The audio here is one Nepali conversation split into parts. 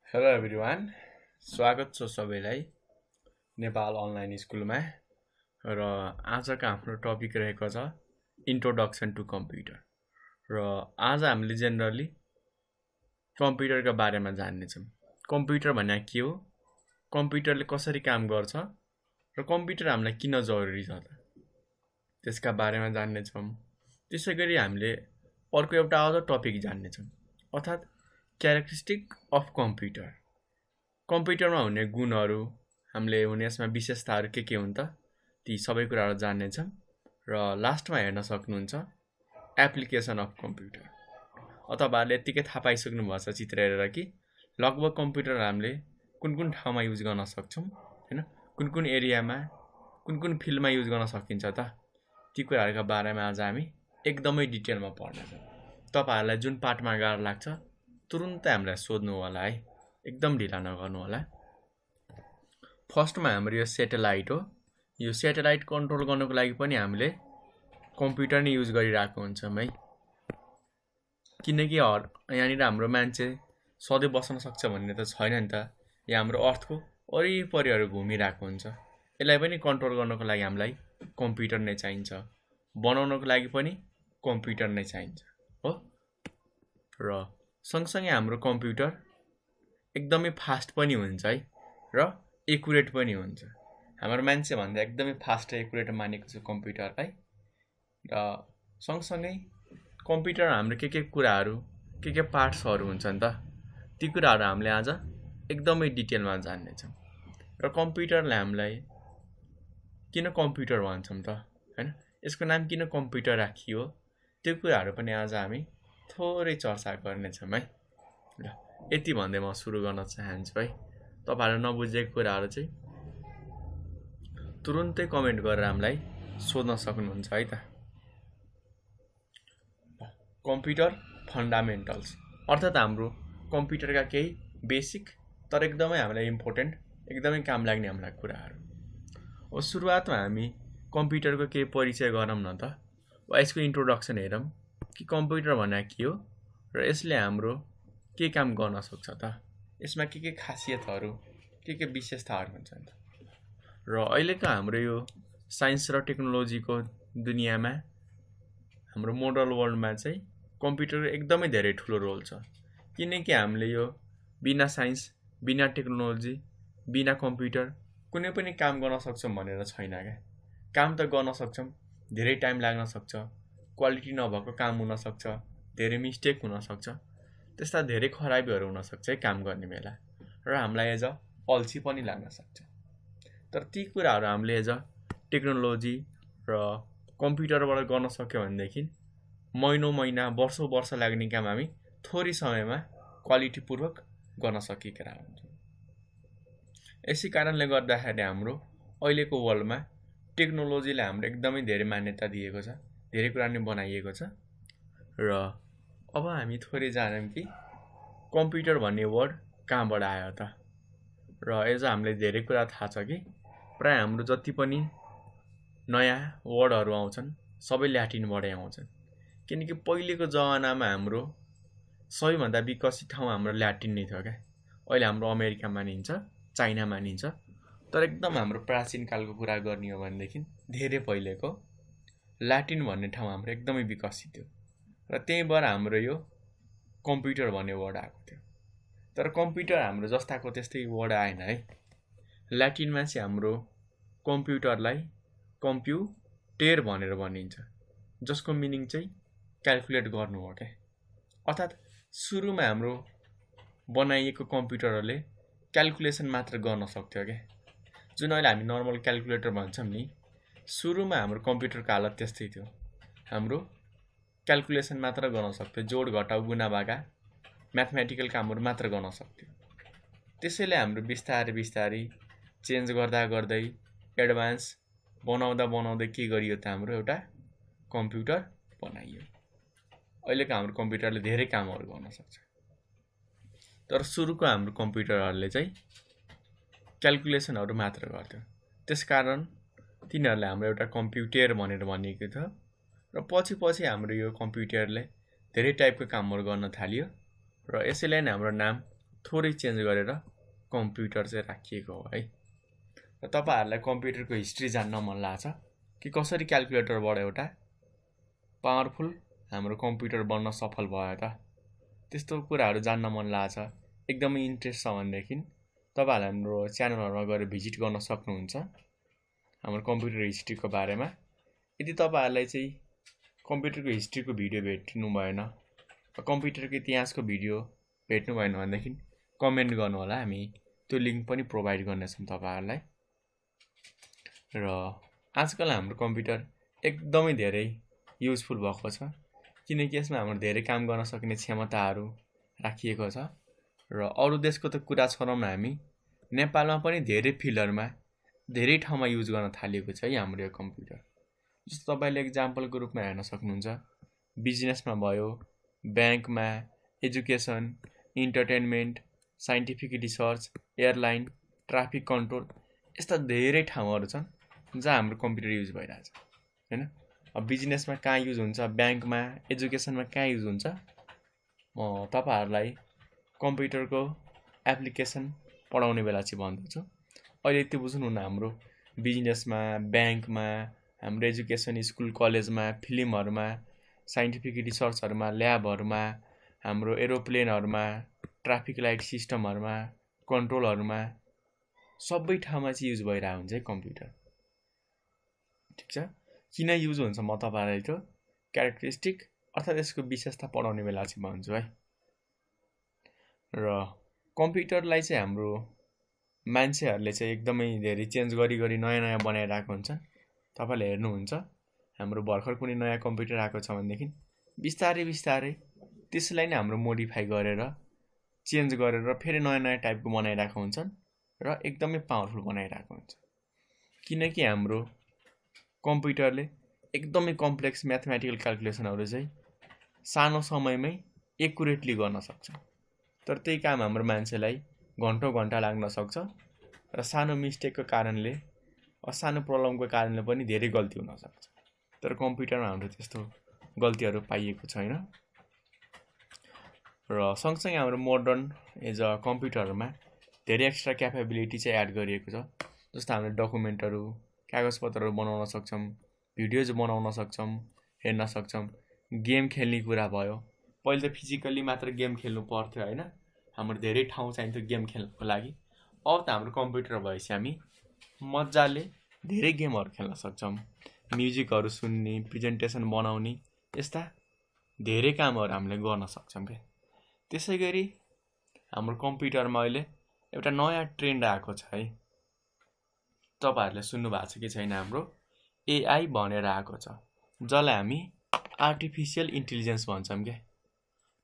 हेलो एभ्रिवान, स्वागत छ सबैलाई नेपाल अनलाइन स्कुलमा। र आजको हाम्रो टपिक रहेको छ इन्ट्रोडक्सन टु कम्प्युटर। र आज हामीले जेनरली कम्प्युटरका बारेमा जान्नेछौँ। कम्प्युटर भने के हो, कम्प्युटरले कसरी काम गर्छ र कम्प्युटर हामीलाई किन जरुरी छ त त्यसका बारेमा जान्नेछौँ। त्यसैगरी हामीले अर्को एउटा अझ टपिक जान्नेछौँ, अर्थात् क्यारेक्टरिस्टिक अफ कम्प्युटर। कम्प्युटरमा हुने गुणहरू, हामीले हुने यसमा विशेषताहरू के हुन् त, ती सबै कुराहरू जान्नेछौँ। र लास्टमा हेर्न सक्नुहुन्छ एप्लिकेसन अफ कम्प्युटर। तपाईँहरूले यत्तिकै थाहा पाइसक्नु भएको छ चित्र हेरेर कि लगभग कम्प्युटर हामीले कुन कुन ठाउँमा युज गर्न सक्छौँ, हैन, कुन कुन एरियामा, कुन कुन फिल्डमा युज गर्न सकिन्छ त, ती कुराहरूका बारेमा आज हामी एकदमै डिटेलमा पढ्नेछौँ। तपाईँहरूलाई जुन पार्टमा गाह्रो लाग्छ तुरुन्तै हामीलाई सोध्नु होला है, एकदम ढिला नगर्नु होला। फर्स्टमा हाम्रो यो सेटेलाइट हो। यो सेटेलाइट कन्ट्रोल गर्नको लागि पनि हामीले कम्प्युटर नै युज गरिरहेको हुन्छौँ है, किनकि यहाँनिर हाम्रो मान्छे सधैँ बस्न सक्छ भन्ने त छैन नि त। यहाँ हाम्रो अर्थको वरिपरिहरू घुमिरहेको हुन्छ। यसलाई पनि कन्ट्रोल गर्नको लागि हामीलाई कम्प्युटर नै चाहिन्छ, बनाउनको लागि पनि कम्प्युटर नै चाहिन्छ हो। र सँगसँगै हाम्रो कम्प्युटर एकदमै फास्ट पनि हुन्छ है, र एकुरेट पनि हुन्छ। हाम्रो मान्छे भन्दा एकदमै फास्ट र एकुरेट मानेको छु कम्प्युटरलाई। र सँगसँगै कम्प्युटर हाम्रो के कुराहरू, के पार्ट्सहरू हुन्छन् त, ती कुराहरू हामीले आज एकदमै डिटेलमा जान्नेछौँ। र कम्प्युटरलाई हामीलाई किन कम्प्युटर भन्छौँ त, हैन, यसको नाम किन कम्प्युटर राखियो, त्यो कुराहरू पनि आज हामी थोरै चर्चा गर्नेछौँ है। ल यति भन्दै म सुरु गर्न चाहन्छु है। तपाईँहरू नबुझेको कुराहरू चाहिँ तुरुन्तै कमेन्ट गरेर हामीलाई सोध्न सक्नुहुन्छ है त। कम्प्युटर फन्डामेन्टल्स, अर्थात् हाम्रो कम्प्युटरका केही बेसिक तर एकदमै हामीलाई इम्पोर्टेन्ट, एकदमै काम लाग्ने हामीलाई कुराहरू। अब सुरुवातमा हामी कम्प्युटरको केही परिचय गरौँ न त, वा यसको इन्ट्रोडक्सन हेरौँ कि कम्प्युटर भने के हो र यसले हाम्रो के काम गर्न सक्छ त, यसमा के खासियतहरू, के विशेषताहरू हुन्छन् त। र अहिलेको हाम्रो यो साइन्स र टेक्नोलोजीको दुनियाँमा, हाम्रो मोडर्न वर्ल्डमा चाहिँ कम्प्युटरको एकदमै धेरै ठुलो रोल छ। किनकि हामीले यो बिना साइन्स, बिना टेक्नोलोजी, बिना कम्प्युटर कुनै पनि काम गर्न सक्छौँ भनेर छैन क्या। काम त गर्न सक्छौँ, धेरै टाइम लाग्न सक्छ, क्वालिटी नभएको काम हुनसक्छ, धेरै मिस्टेक हुनसक्छ, त्यस्ता धेरै खराबीहरू हुनसक्छ है काम गर्ने बेला, र हामीलाई एज अल्छी पनि लाग्न सक्छ। तर ती कुराहरू हामीले एज टेक्नोलोजी र कम्प्युटरबाट गर्न सक्यो भनेदेखि महिनौँ महिना, वर्षौँ वर्ष लाग्ने काम हामी थोरै समयमा क्वालिटीपूर्वक गर्न सकिएका हुन्छौँ। यसै कारणले गर्दाखेरि हाम्रो अहिलेको वर्ल्डमा टेक्नोलोजीलाई हाम्रो एकदमै धेरै मान्यता दिएको छ, धेरै कुरा नै बनाइएको छ। र अब हामी थोरै जानौँ कि कम्प्युटर भन्ने वर्ड कहाँबाट आयो त। र एज हामीलाई धेरै कुरा थाहा छ कि प्राय हाम्रो जति पनि नयाँ वर्डहरू आउँछन् सबै ल्याटिनबाटै आउँछन्। किनकि पहिलेको जमानामा हाम्रो सबैभन्दा विकसित ठाउँ हाम्रो ल्याटिन नै थियो क्या। अहिले हाम्रो अमेरिका मानिन्छ, चाइना मानिन्छ, तर एकदम हाम्रो प्राचीन कालको कुरा गर्ने हो भनेदेखि धेरै पहिलेको ल्याटिन भन्ने ठाउँ हाम्रो एकदमै विकसित थियो, र त्यहीँबाट हाम्रो यो कम्प्युटर भन्ने वर्ड आएको थियो। तर कम्प्युटर हाम्रो जस्ताको त्यस्तै वर्ड आएन है। ल्याटिनमा चाहिँ हाम्रो कम्प्युटरलाई कम्प्युटेर भनेर भनिन्छ, जसको मिनिङ चाहिँ क्यालकुलेट गर्नु हो क्या। अर्थात् सुरुमा हाम्रो बनाइएको कम्प्युटरहरूले क्यालकुलेसन मात्र गर्न सक्थ्यो क्या। जुन अहिले हामी नर्मल क्यालकुलेटर भन्छौँ नि, सुरुमा हाम्रो कम्प्युटरको हालत त्यस्तै थियो। हाम्रो क्यालकुलेसन मात्र गर्न सक्थ्यो, जोड घटाउ गुना भागा म्याथमेटिकल कामहरू मात्र गर्न सक्थ्यो। त्यसैले हाम्रो बिस्तारै चेन्ज गर्दै एडभान्स बनाउँदै के गरियो त, हाम्रो एउटा कम्प्युटर बनाइयो। अहिलेको हाम्रो कम्प्युटरले धेरै कामहरू गर्न सक्छ। तर सुरुको हाम्रो कम्प्युटरहरूले चाहिँ क्यालकुलेसनहरू मात्र गर्थ्यो, त्यसकारण तिनीहरूलाई हाम्रो एउटा कम्प्युटर भनेर भनिएको थियो। र पछि हाम्रो यो कम्प्युटरले धेरै टाइपको कामहरू गर्न थाल्यो, र यसैलाई नै हाम्रो नाम थोरै चेन्ज गरेर कम्प्युटर चाहिँ राखिएको हो है। र तपाईहरुलाई कम्प्युटरको हिस्ट्री जान्न मन लाग्छ कि कसरी क्याल्कुलेटरबाट एउटा पावरफुल हाम्रो कम्प्युटर बन्न सफल भयो त, त्यस्तो कुराहरु जान्न मन लाग्छ, एकदमै इन्ट्रेस्ट छ भनेदेखि तपाईहरुले हाम्रो च्यानलहरुमा गएर भिजिट गर्न सक्नुहुन्छ हाम्रो कम्प्युटर हिस्ट्रीको बारेमा। यदि तपाईहरुलाई चाहिँ कम्प्युटरको हिस्ट्रीको भिडियो भेट्नु भएन, कम्प्युटरको इतिहासको भिडियो भेट्नु भएन भनेदेखि कमेन्ट गर्नु होला, हामी त्यो लिंक पनि प्रोभाइड गर्नेछौं तपाईहरुलाई। र आजकल हाम्रो कम्प्युटर एकदमै धेरै युजफुल भएको छ किनकि यसमा हाम्रो धेरै काम गर्न सक्ने क्षमताहरु राखिएको छ। र अरु देशको त कुरा छरौं न, हामी नेपालमा पनि धेरै फिल्डहरुमा धेरै ठाउँमा युज गर्न थालिएको छ है हाम्रो यो कम्प्युटर। जस्तो तपाईले एक्जाम्पलको रूपमा हेर्न सक्नुहुन्छ, बिजनेसमा भयो, बैंकमा, education, entertainment, scientific research, airline, traffic control, यस्ता धेरै ठाउँहरु छन् जहाँ हाम्रो कम्प्युटर युज भइरहेछ हैन। अब बिजनेसमा कहाँ युज हुन्छ, बैंकमा, एजुकेसनमा कहाँ युज हुन्छ, म तपाईहरुलाई कम्प्युटरको एप्लिकेसन पढाउने बेला चाहिँ भन्दैछु। अहिले त्यो बुझ्नु न, हाम्रो बिजनेसमा, बैंकमा, हाम्रो एजुकेसन, स्कुल कलेजमा, फिल्महरुमा, साइन्टिफिक रिसर्चहरुमा, ल्याबहरुमा, हाम्रो एरोप्लेनहरुमा, ट्राफिक लाइट सिस्टमहरुमा, कन्ट्रोलहरुमा, सबै ठाउँमा चाहिँ युज भइरहेको हुन्छ है कम्प्युटर। ठीक छ, किन युज हुन्छ म तपाईहरुलाई त्यो क्यारेक्टरिस्टिक अर्थात् यसको विशेषता पढाउने बेला चाहिँ भन्छु है। र कम्प्युटरलाई चाहिँ हाम्रो मान्छेहरुले चाहिँ एकदमै धेरै चेन्ज गरी नयाँ नयाँ बनाइरहेको हुन्छ। तपाईले हेर्नुहुन्छ, हाम्रो भर्खर कुनै नयाँ कम्प्युटर आएको छ भनेदेखि बिस्तारै बिस्तारै त्यसलाई नै हाम्रो मोडिफाई गरेर चेन्ज गरेर फेरि नयाँ नयाँ टाइपको बनाइरहेको हुन्छन् र एकदमै पावरफुल बनाइरहेको हुन्छ। किनकि हाम्रो कम्प्युटरले एकदमै कम्प्लेक्स म्याथमेटिकल क्याल्कुलेसनहरु चाहिँ सानो समयमै एक्युरेटली गर्न सक्छ। तर त्यही काम हाम्रो मान्छेलाई घण्टौं घण्टा लाग्न सक्छ र सानो मिस्टेकको कारणले, सानो प्रब्लमको कारणले पनि धेरै गल्ती हुन सक्छ। तर कम्प्युटरमा हाम्रो त्यस्तो गल्तीहरु पाइएको छैन। र सँगसँगै हाम्रो मोडर्न एज अ कम्प्युटरहरुमा धेरै एक्स्ट्रा क्यापेबिलिटी चाहिँ एड गरिएको छ। जस्तो हामीले डकुमेन्टहरु, कागजपत्रहरु बनाउन सक्छौं, भिडियोज बनाउन सक्छौं, हेर्न सक्छौं, गेम खेल्ने कुरा भयो। पहिले त फिजिकली मात्र गेम खेल्नु पर्थ्यो हैन, हाम्रो धेरै ठाउँ चाहिन्थ्यो गेम खेल्नको लागि। अब त हाम्रो कम्प्युटर भएपछि हामी मज्जाले धेरै गेमहरु खेल्न सक्छौं, म्युजिकहरु सुन्ने, प्रेजेन्टेसन बनाउने, यस्ता धेरै कामहरु हामीले गर्न सक्छौं के। त्यसैगरी हाम्रो कम्प्युटरमा अहिले एउटा नयाँ ट्रेन्ड आएको छ है, तपाईहरुले सुन्नु भएको छ कि छैन, हाम्रो एआई भनेर आएको छ, जसलाई हामी आर्टिफिशियल इन्टेलिजेन्स भन्छौं के।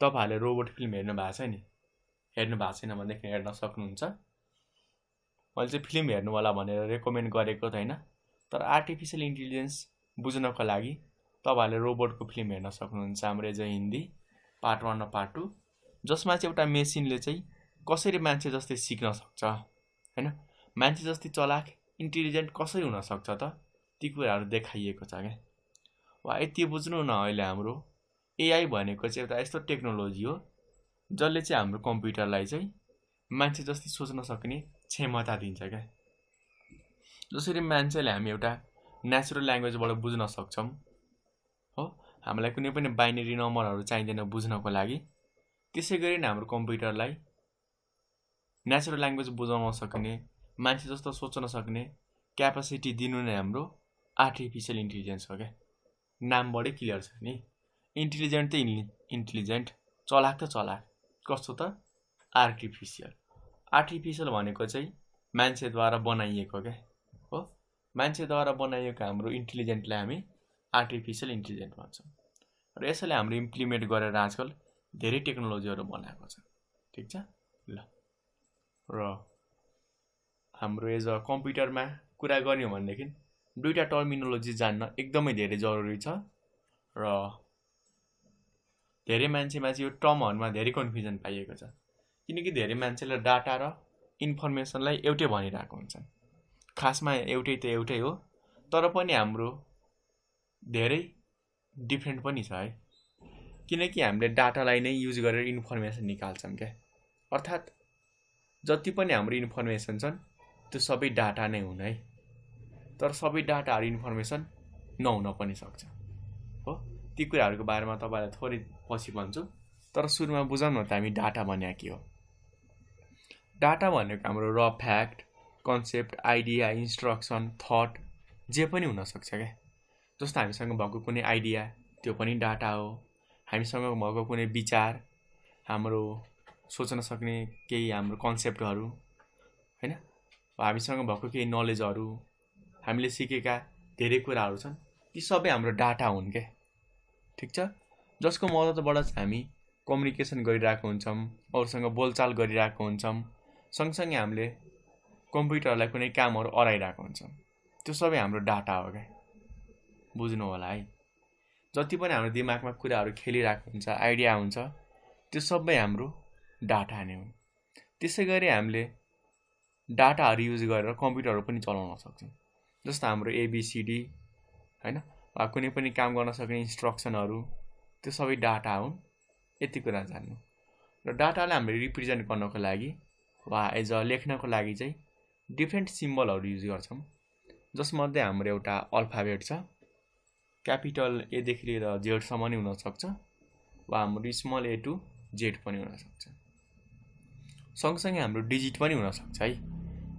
तपाईहरुले रोबोट फिल्म हेर्नु भएको छ नि, हेर्नु भएको छैन भनेदेखि हेर्न सक्नुहुन्छ। मैले चाहिँ फिल्म हेर्नु होला भनेर रेकमेन्ड गरेको त हैन, तर आर्टिफिशियल इन्टेलिजेन्स बुझ्नको लागि तपाईहरुले रोबोटको फिल्म हेर्न सक्नुहुन्छ, हाम्रो एज अ हिन्दी पार्ट 1 र पार्ट 2, जसमा चाहिँ एउटा मेसिनले चाहिँ कसरी मान्छे जस्तै सिक्न सक्छ हैन, मान्छे जस्तै चलाक इन्टेलिजेन्ट कसरी हुन सक्छ त, ती कुराहरु देखाइएको छ के। वा यति बुझ्नु न, अहिले हाम्रो एआई भनेको चाहिँ एउटा यस्तो टेक्नोलोजी हो जसले चाहिँ हाम्रो कम्प्युटरलाई चाहिँ मान्छे जस्तै सोच्न सक्ने क्षमता दिन्छ के। जसरी मान्छेले हामी एउटा नेचुरल ल्याङ्ग्वेजबाट बुझ्न सक्छौं हो, हामीलाई कुनै पनि बाइनरी नम्बरहरु चाहिँदैन बुझ्नको लागि, त्यसैगरी नै हाम्रो कम्प्युटरलाई नेचुरल ल्याङ्ग्वेज बुझाउन सक्ने, मान्छे जस्तो सोच्न सक्ने क्यापासिटी दिनु नै हाम्रो आर्टिफिशियल इन्टेलिजेन्स हो के। नामबाटै क्लियर छ नि, इन्टेलिजेन्ट त इन्टेलिजेन्ट, चलाक त चलाक, कस्तो त आर्टिफिशियल। आर्टिफिशियल भनेको चाहिँ मान्छेद्वारा बनाइएको के हो, मान्छेद्वारा बनाइएको हाम्रो इन्टेलिजेन्टलाई हामी आर्टिफिशियल इन्टेलिजेन्ट भन्छौं। र यसैले हाम्रो इम्प्लिमेन्ट गरेर आजकल धेरै टेक्नोलोजीहरु बनाएको छ। ठीक छ ल, र हाम्रो एज अ कम्प्युटरमा कुरा गर्ने हो भनेदेखि दुईटा टर्मिनोलोजी जान्न एकदमै धेरै जरुरी छ। र धेरै मान्छेमा चाहिँ यो टर्महरुमा धेरै कन्फ्युजन पाइएको छ, किनकि धेरै मान्छेले डाटा र इन्फर्मेसनलाई एउटै भनिरहेको हुन्छन्। खासमा एउटै त एउटै हो, तर पनि हाम्रो धेरै डिफरेन्ट पनि छ है, किनकि हामीले डाटालाई नै युज गरेर इन्फर्मेसन निकाल्छौं के। अर्थात् जति पनि हाम्रो इन्फर्मेसन छन् त्यो सबै डाटा नै हुन् है। तर सबै डाटाहरू इन्फर्मेसन नहुन पनि सक्छ हो। ती कुराहरूको बारेमा तपाईँलाई थोरै पछि भन्छु, तर सुरुमा बुझौँ न त हामी डाटा भने के हो। डाटा भनेको हाम्रो र fact, concept, idea, instruction, thought जे पनि हुनसक्छ क्या। जस्तो हामीसँग भएको कुनै आइडिया त्यो पनि डाटा हो। हामीसँग भएको कुनै विचार, हाम्रो सोच्न सक्ने केही हाम्रो कन्सेप्टहरू होइन, हामीसँग भएको केही नलेजहरू, हामीले सिकेका धेरै कुराहरू छन्, ती सबै हाम्रो डाटा हुन् क्या। ठिक छ। जसको मद्दतबाट हामी कम्युनिकेसन गरिरहेको हुन्छौँ, अरूसँग बोलचाल गरिरहेको हुन्छौँ, सँगसँगै हामीले कम्प्युटरलाई कुनै कामहरू अराइरहेको हुन्छौँ, त्यो सबै हाम्रो डाटा हो क्या। बुझ्नु होला है। जति पनि हाम्रो दिमागमा कुराहरू खेलिरहेको हुन्छ, आइडिया हुन्छ, त्यो सबै हाम्रो डाटा नै हुन्। त्यसै गरी हामीले डाटाहरू युज गरेर कम्प्युटरहरू पनि चलाउन सक्छौँ। जस्तो हाम्रो एबिसिडी होइन, वा कुनै पनि काम गर्न सक्ने इन्स्ट्रक्सनहरू, त्यो सबै डाटा हुन्। यति कुरा जान्नु। र डाटालाई हामीले रिप्रेजेन्ट गर्नको लागि वा एज अ लेख्नको लागि चाहिँ डिफ्रेन्ट सिम्बलहरू युज गर्छौँ। जसमध्ये हाम्रो एउटा अल्फाबेट छ, क्यापिटल एदेखि लिएर जेडसम्म नै हुनसक्छ, वा हाम्रो स्मल ए टु जेड पनि हुनसक्छ। सँगसँगै हाम्रो डिजिट पनि हुनसक्छ है,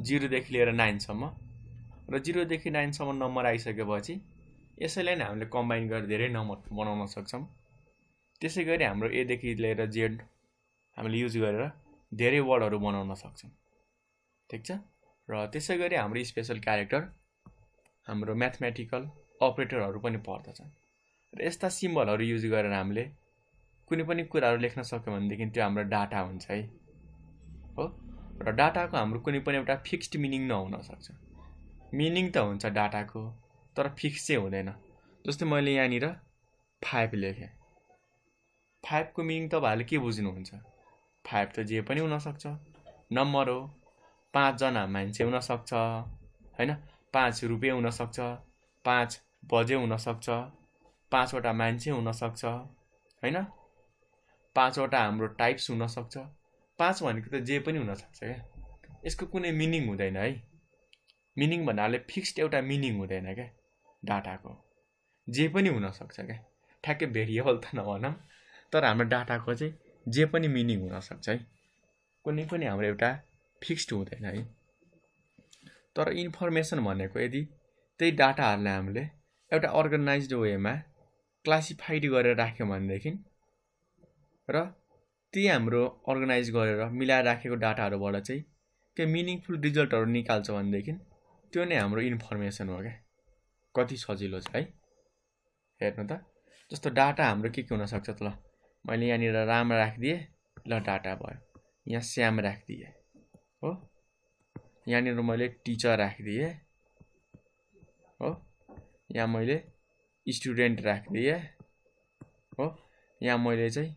0देखि लिएर 9सम्म। र 0देखि 9सम्म नम्बर आइसकेपछि यसैलाई नै हामीले कम्बाइन गरेर धेरै नम्बर बनाउन सक्छौँ। त्यसै गरी हाम्रो एदेखि लिएर जेड हामीले युज गरेर धेरै वर्डहरू बनाउन सक्छौँ। ठिक छ। र त्यसै गरी हाम्रो स्पेसल क्यारेक्टर, हाम्रो म्याथमेटिकल अपरेटरहरू पनि पर्दछन्। र यस्ता सिम्बलहरू युज गरेर हामीले कुनै पनि कुराहरू लेख्न सक्यौँ भनेदेखि त्यो हाम्रो डाटा हुन्छ है हो। र डाटाको हाम्रो कुनै पनि एउटा फिक्स्ड मिनिङ नहुन सक्छ। मिनिङ त हुन्छ डाटाको, तर फिक्स चाहिँ हुँदैन। जस्तै मैले यहाँनिर 5 लेखेँ, 5को मिनिङ तपाईँहरूले के बुझ्नुहुन्छ? 5 त जे पनि हुनसक्छ, नम्बर हो। 5 जना मान्छे हुनसक्छ होइन, 5 रुपियाँ हुनसक्छ, 5 बजे हुनसक्छ, 5 वटा मान्छे हुनसक्छ होइन, 5 वटा हाम्रो टाइप्स हुनसक्छ। 5 भनेको त जे पनि हुनसक्छ क्या। यसको कुनै मिनिङ हुँदैन है। मिनिङ भन्नाले फिक्स्ड एउटा मिनिङ हुँदैन क्या डाटाको, जे पनि हुनसक्छ क्या। ठ्याक्कै भेरिएबल त नभनौँ, तर हाम्रो डाटाको चाहिँ जे पनि मिनिङ हुनसक्छ है। कुनै पनि हाम्रो एउटा फिक्स्ड हुँदैन है। तर इन्फर्मेसन भनेको यदि त्यही डाटाहरूलाई हामीले एउटा अर्गनाइज्ड वेमा क्लासिफाइड गरेर राख्यौँ भनेदेखि र ती हाम्रो अर्गनाइज गरेर मिलाएर राखेको डाटाहरूबाट चाहिँ के मिनिङफुल रिजल्टहरू निकाल्छ भनेदेखि त्यो नै हाम्रो इन्फर्मेसन हो क्या। कति सजिलो छ है। हेर्नु त, जस्तो डाटा हाम्रो के हुनसक्छ त। ल मैले यहाँनिर राम राखिदिएँ, ल डाटा भयो। यहाँ श्याम राखिदिएँ हो, यहाँनिर मैले टिचर राखिदिएँ हो, यहाँ मैले स्टुडेन्ट राखिदिएँ हो, यहाँ मैले चाहिँ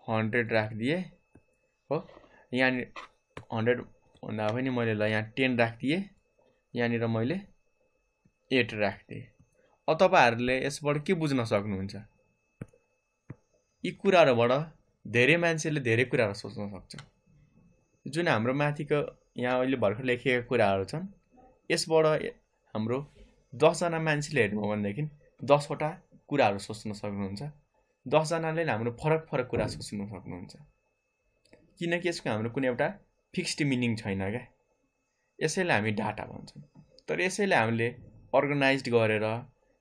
100 राखिदिएँ हो, यहाँनिर 100 भन्दा पनि मैले ल यहाँ 10 राखिदिएँ, यहाँनिर मैले 8 राखिदिएँ। अब तपाईँहरूले यसबाट के बुझ्न सक्नुहुन्छ? यी कुराहरूबाट धेरै मान्छेले धेरै कुराहरू सोच्न सक्छ। जुन हाम्रो माथिको यहाँ अहिले भर्खर लेखिएका कुराहरू छन्, यसबाट हाम्रो 10 जना मान्छेले हेर्नु हो भनेदेखि 10 वटा कुराहरू सोच्न सक्नुहुन्छ। 10 जनाले हाम्रो फरक फरक कुरा सोच्न सक्नुहुन्छ, किनकि यसको हाम्रो कुनै एउटा फिक्स्ड मिनिङ छैन क्या। यसैलाई हामी डाटा भन्छौँ। तर यसैलाई हामीले अर्गनाइज्ड गरेर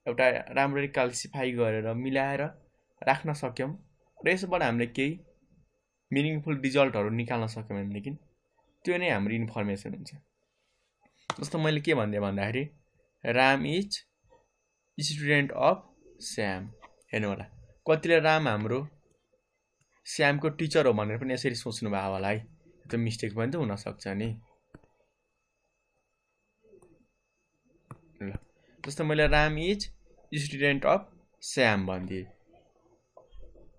एउटा राम्ररी क्लासिफाई गरेर मिलाएर राख्न सक्यौँ र यसबाट हामीले केही मिनिङफुल रिजल्टहरू निकाल्न सक्यौँ भनेदेखि त्यो नै हाम्रो इन्फर्मेसन हुन्छ। जस्तो मैले के भनिदिएँ भन्दाखेरि Ram is student of Shyam. हेर्नु होला, कतिले राम हाम्रो श्यामको टिचर हो भनेर पनि यसरी सोच्नु भयो होला है। त्यो मिस्टेक पनि त हुनसक्छ नि। ल जस्तो मैले Ram is student of Shyam भनिदिएँ।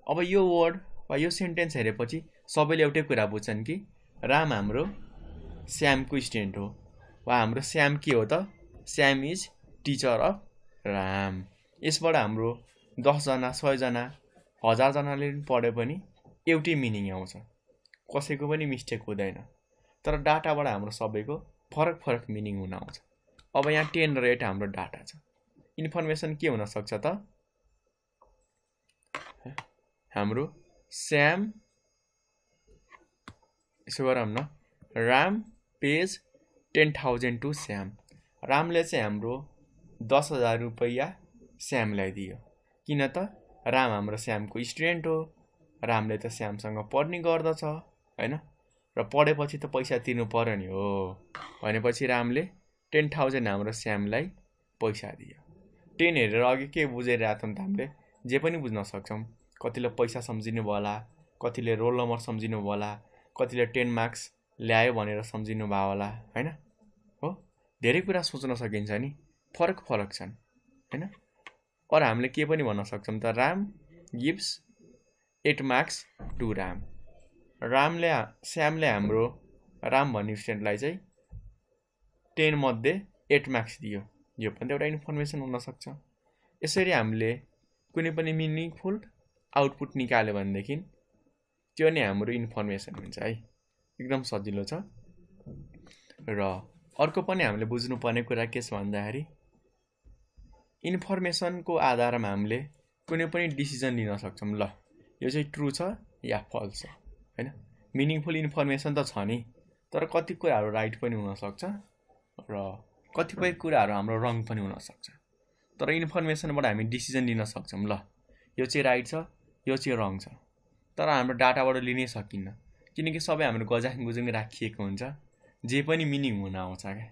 अब यो वर्ड वा यो सेन्टेन्स हेरेपछि सबैले एउटै कुरा बुझ्छन् कि राम हाम्रो श्यामको स्टुडेन्ट हो, वा हाम्रो श्याम के हो त? Shyam is teacher of Ram. यसबाट हाम्रो 10 जना, 100 जना, 1000 जनाले पढे पनि एउटै मिनिङ आउँछ, कसैको पनि मिस्टेक हुँदैन। तर डाटाबाट हाम्रो सबैको फरक फरक मिनिङ हुन आउँछ। अब यहाँ 10 र 8 हाम्रो डाटा छ। इन्फर्मेसन के हुन सक्छ त? हाम्रो श्याम, यसो गरौँ न, राम पेज 10,000 टु श्याम। रामले चाहिँ हाम्रो 10,000 रुपैयाँ श्यामलाई दियो। किन त? राम हाम्रो श्यामको स्टुडेन्ट हो। रामले त श्यामसँग पढ्ने गर्दछ हैन, र पढेपछि त पैसा तिर्नु पर्यो नि हो। भनेपछि रामले 10,000 हाम्रो श्यामलाई पैसा दियो। 10 हेरेर अघि के बुझिरहेको थियौँ त हामीले? जे पनि बुझ्न सक्छौँ। कतिले पैसा सम्झिनु भयो होला, कतिले रोल नम्बर सम्झिनु भयो होला, कतिले 10 मार्क्स ल्यायो भनेर सम्झिनु भयो होला हैन हो। धेरै कुरा सोच्न सकिन्छ नि, फरक फरक छन् हैन। और हामीले के पनि भन्न सक्छौँ त? Ram gives 8 marks to Ram. श्यामले हाम्रो राम भन्ने स्टुडेन्टलाई चाहिँ 10 मध्ये 8 मार्क्स दियो। यो पनि एउटा इन्फर्मेसन हुन सक्छ। यसरी हामीले कुनै पनि मिनिङफुल आउटपुट निकाल्यो भनेदेखि त्यो नै हाम्रो इन्फर्मेसन हुन्छ है। एकदम सजिलो छ। र अर्को पनि हामीले बुझ्नुपर्ने कुरा के छ भन्दाखेरि इन्फर्मेसनको आधारमा हामीले कुनै पनि डिसिजन लिन सक्छौँ। ल यो चाहिँ ट्रु छ या फल्स छ हैन। मिनिङफुल इन्फर्मेसन त छ नि, तर कति कुराहरू राइट पनि हुनसक्छ र कतिपय कुराहरू हाम्रो रङ पनि हुनसक्छ। तर इन्फर्मेसनबाट हामी डिसिजन लिन सक्छौँ। ल यो चाहिँ राइट छ, यो चाहिँ रङ छ। तर हाम्रो डाटाबाट लिनै सकिन्न, किनकि सबै हाम्रो गजाङ गुजुङ राखिएको हुन्छ। जे पनि मिनिङ हुन आउँछ क्या।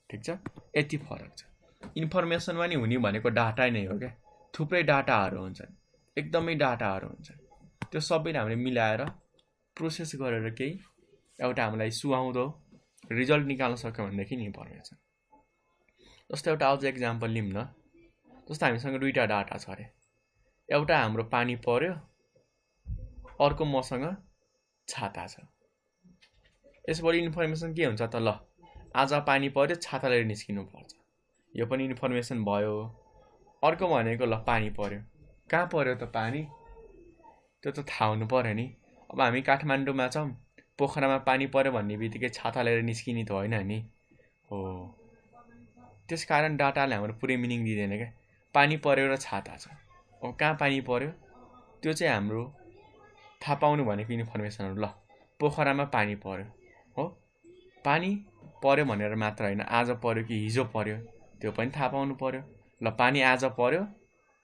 ठिक छ, यति फरक छ। इन्फर्मेसनमा नि हुने भनेको डाटा नै हो क्या। थुप्रै डाटाहरू हुन्छन्, एकदमै डाटाहरू हुन्छन्। त्यो सबैले हामीले मिलाएर प्रोसेस गरेर केही एउटा हामीलाई सुहाउँदो रिजल्ट निकाल्न सक्यो भनेदेखि इन्फर्मेसन। जस्तो एउटा अझ एक्जाम्पल लिउँ न। जस्तो हामीसँग दुईवटा डाटा छ अरे। एउटा हाम्रो पानी पर्यो, अर्को मसँग छाता छ। यसबाट इन्फर्मेसन के हुन्छ त? ल आज पानी पर्यो, छाता लिएर निस्किनु पर्छ। यो पनि इन्फर्मेसन भयो। अर्को भनेको ल पानी पर्यो, कहाँ पर्यो त पानी? त्यो त थाहा हुनु पर्यो नि। अब हामी काठमाडौँमा छौँ, पोखरामा पानी पर्यो भन्ने बित्तिकै छाता लिएर निस्किने त होइन नि हो। त्यस कारण डाटाले हाम्रो पुरै मिनिङ दिँदैन क्या। पानी पर्यो र छाता छ। अब कहाँ पानी पर्यो त्यो चाहिँ हाम्रो थाहा पाउनु भनेको इन्फर्मेसनहरू। ल पोखरामा पानी पर्यो हो। पानी पर्यो भनेर मात्र होइन, आज पर्यो कि हिजो पर्यो त्यो पनि थाहा पाउनु पर्यो। ल पानी आज पर्यो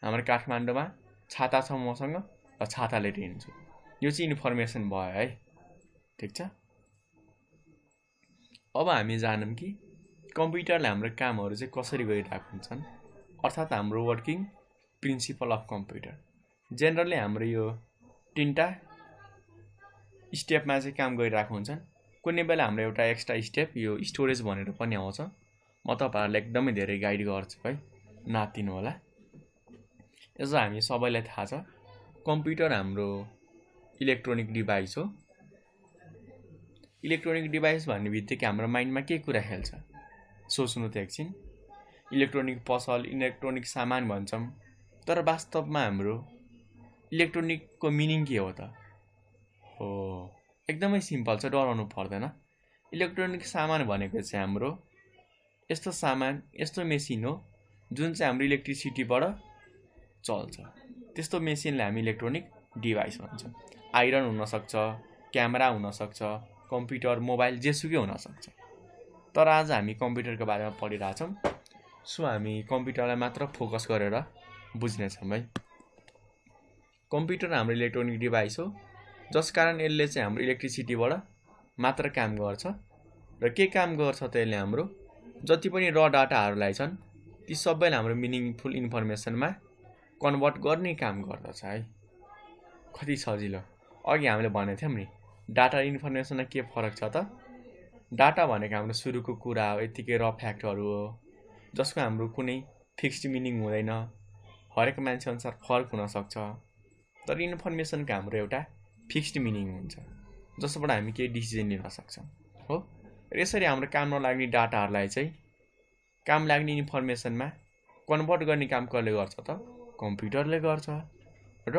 हाम्रो काठमाडौँमा, छाता छ मसँग, र छाता लिएर हिँड्छु। यो चाहिँ इन्फर्मेसन भयो है। ठिक छ। अब हामी जानौँ कि कम्प्युटरले हाम्रो कामहरू चाहिँ कसरी गरिरहेको हुन्छन्, अर्थात् हाम्रो working principal of computer. Generally हाम्रो यो 3टा स्टेपमा चाहिँ काम गरिरहेको हुन्छन्। कुनै बेला हाम्रो एउटा एक्स्ट्रा स्टेप यो स्टोरेज भनेर पनि आउँछ। म तपाईँहरूलाई एकदमै धेरै गाइड गर्छु है, नातिनु होला। यसो हामी सबैलाई थाहा छ कम्प्युटर हाम्रो इलेक्ट्रोनिक डिभाइस हो। इलेक्ट्रोनिक डिभाइस भन्ने बित्तिकै हाम्रो माइन्डमा के कुरा खेल्छ? सोच्नु त एकछिन। इलेक्ट्रोनिक पसल, इलेक्ट्रोनिक सामान भन्छौँ, तर वास्तवमा हाम्रो इलेक्ट्रोनिकको मिनिङ के हो त? हो एकदमै सिम्पल छ, डराउनु पर्दैन। इलेक्ट्रोनिक सामान भनेको चाहिँ हाम्रो यस्तो सामान, यस्तो मेसिन हो जुन चाहिँ हाम्रो इलेक्ट्रिसिटीबाट चल्छ। त्यस्तो मेसिनलाई हामी इलेक्ट्रोनिक डिभाइस भन्छौँ। आइरन हुनसक्छ, क्यामेरा हुनसक्छ, कम्प्युटर, मोबाइल, जेसुकै हुनसक्छ। तर आज हामी कम्प्युटरको बारेमा पढिरहेछौँ, सो हामी कम्प्युटरलाई मात्र फोकस गरेर बुझ्नेछौँ है। कम्प्युटर हाम्रो इलेक्ट्रोनिक डिभाइस हो, जस कारण यसले चाहिँ हाम्रो इलेक्ट्रिसिटीबाट मात्र काम गर्छ। र के काम गर्छ त? यसले हाम्रो जति पनि र डाटाहरूलाई छन् ती सबैलाई हाम्रो मिनिङफुल इन्फर्मेसनमा कन्भर्ट गर्ने काम गर्दछ है। कति सजिलो। अघि हामीले भनेको थियौँ नि डाटा इन्फर्मेसनमा के फरक छ त? डाटा भनेको हाम्रो सुरुको कुरा हो, यतिकै र फ्याक्टहरू हो जसको हाम्रो कुनै फिक्स्ड मिनिङ हुँदैन। हरेक मान्छे अनुसार फरक हुनसक्छ। तर इन्फर्मेसनको हाम्रो एउटा फिक्स्ड मिनिङ हुन्छ जसबाट हामी केही डिसिजन लिन सक्छौँ हो। र यसरी हाम्रो काम नलाग्ने डाटाहरूलाई चाहिँ काम लाग्ने इन्फर्मेसनमा कन्भर्ट गर्ने काम कसले गर्छ त? कम्प्युटरले गर्छ। र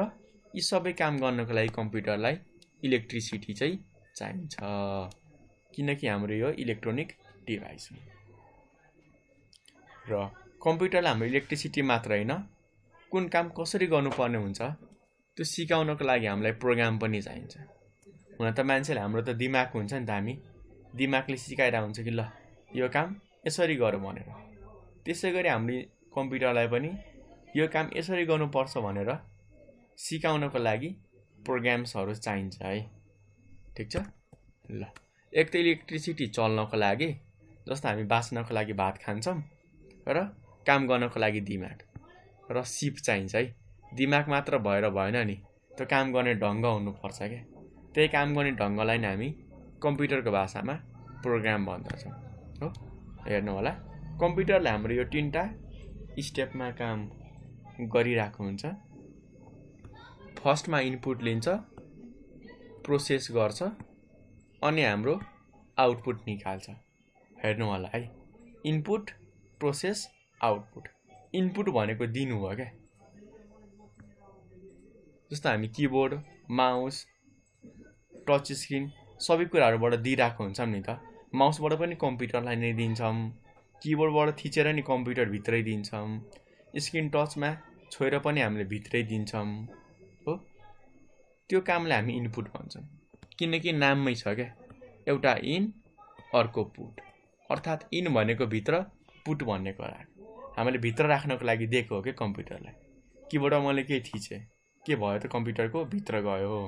यी सबै काम गर्नको लागि कम्प्युटरलाई इलेक्ट्रिसिटी चाहिँ चाहिन्छ। किनकि हाम्रो यो इलेक्ट्रोनिक डिभाइस हो। र कम्प्युटरले हाम्रो इलेक्ट्रिसिटी मात्र होइन, कुन काम कसरी गर्नुपर्ने हुन्छ त्यो सिकाउनको लागि हामीलाई प्रोग्राम पनि चाहिन्छ। हुन त मान्छेले हाम्रो त दिमाग हुन्छ नि त, हामी दिमागले सिकाइरहेको हुन्छ कि ल यो काम यसरी गर भनेर। त्यसै गरी हामीले कम्प्युटरलाई पनि यो काम यसरी गर्नुपर्छ भनेर सिकाउनको लागि प्रोग्राम्सहरू चाहिन्छ है। ठिक छ ल। एक त इलेक्ट्रिसिटी चल्नको लागि, जस्तो हामी बाँच्नको लागि भात खान्छौँ, र काम गर्नको लागि दिमाग र सिप चाहिन्छ है। दिमाग मात्र भएर भएन नि, त्यो काम गर्ने ढङ्ग हुनुपर्छ क्या। त्यही काम गर्ने ढङ्गलाई नै हामी कम्प्युटरको भाषामा प्रोग्राम भन्दछौँ हो। हेर्नु होला, कम्प्युटरले हाम्रो यो 3टा स्टेपमा काम गरिरहेको हुन्छ। फर्स्टमा इनपुट लिन्छ, प्रोसेस गर्छ, अनि हाम्रो आउटपुट निकाल्छ। हेर्नु होला है, इनपुट, प्रोसेस, आउटपुट। इनपुट भनेको दिनु हो क्या। जस्तो हामी किबोर्ड, माउस, टच स्क्रिन सबै कुराहरूबाट दिइरहेको हुन्छौँ नि त। माउसबाट पनि कम्प्युटरलाई नै दिन्छौँ, किबोर्डबाट थिचेर नि कम्प्युटरभित्रै दिन्छौँ, स्क्रिन टचमा छोएर पनि हामीले भित्रै दिन्छौँ हो। त्यो कामलाई हामी इनपुट भन्छौँ, किनकि नाममै छ क्या, एउटा इन अर्को पुट। अर्थात् इन भनेको भित्र, पुट भनेको राख। हामीले भित्र राख्नको लागि दिएको हो क्या कम्प्युटरलाई। किबोर्डमा मैले के थिचेँ, के भयो त कम्प्युटरको भित्र गयो।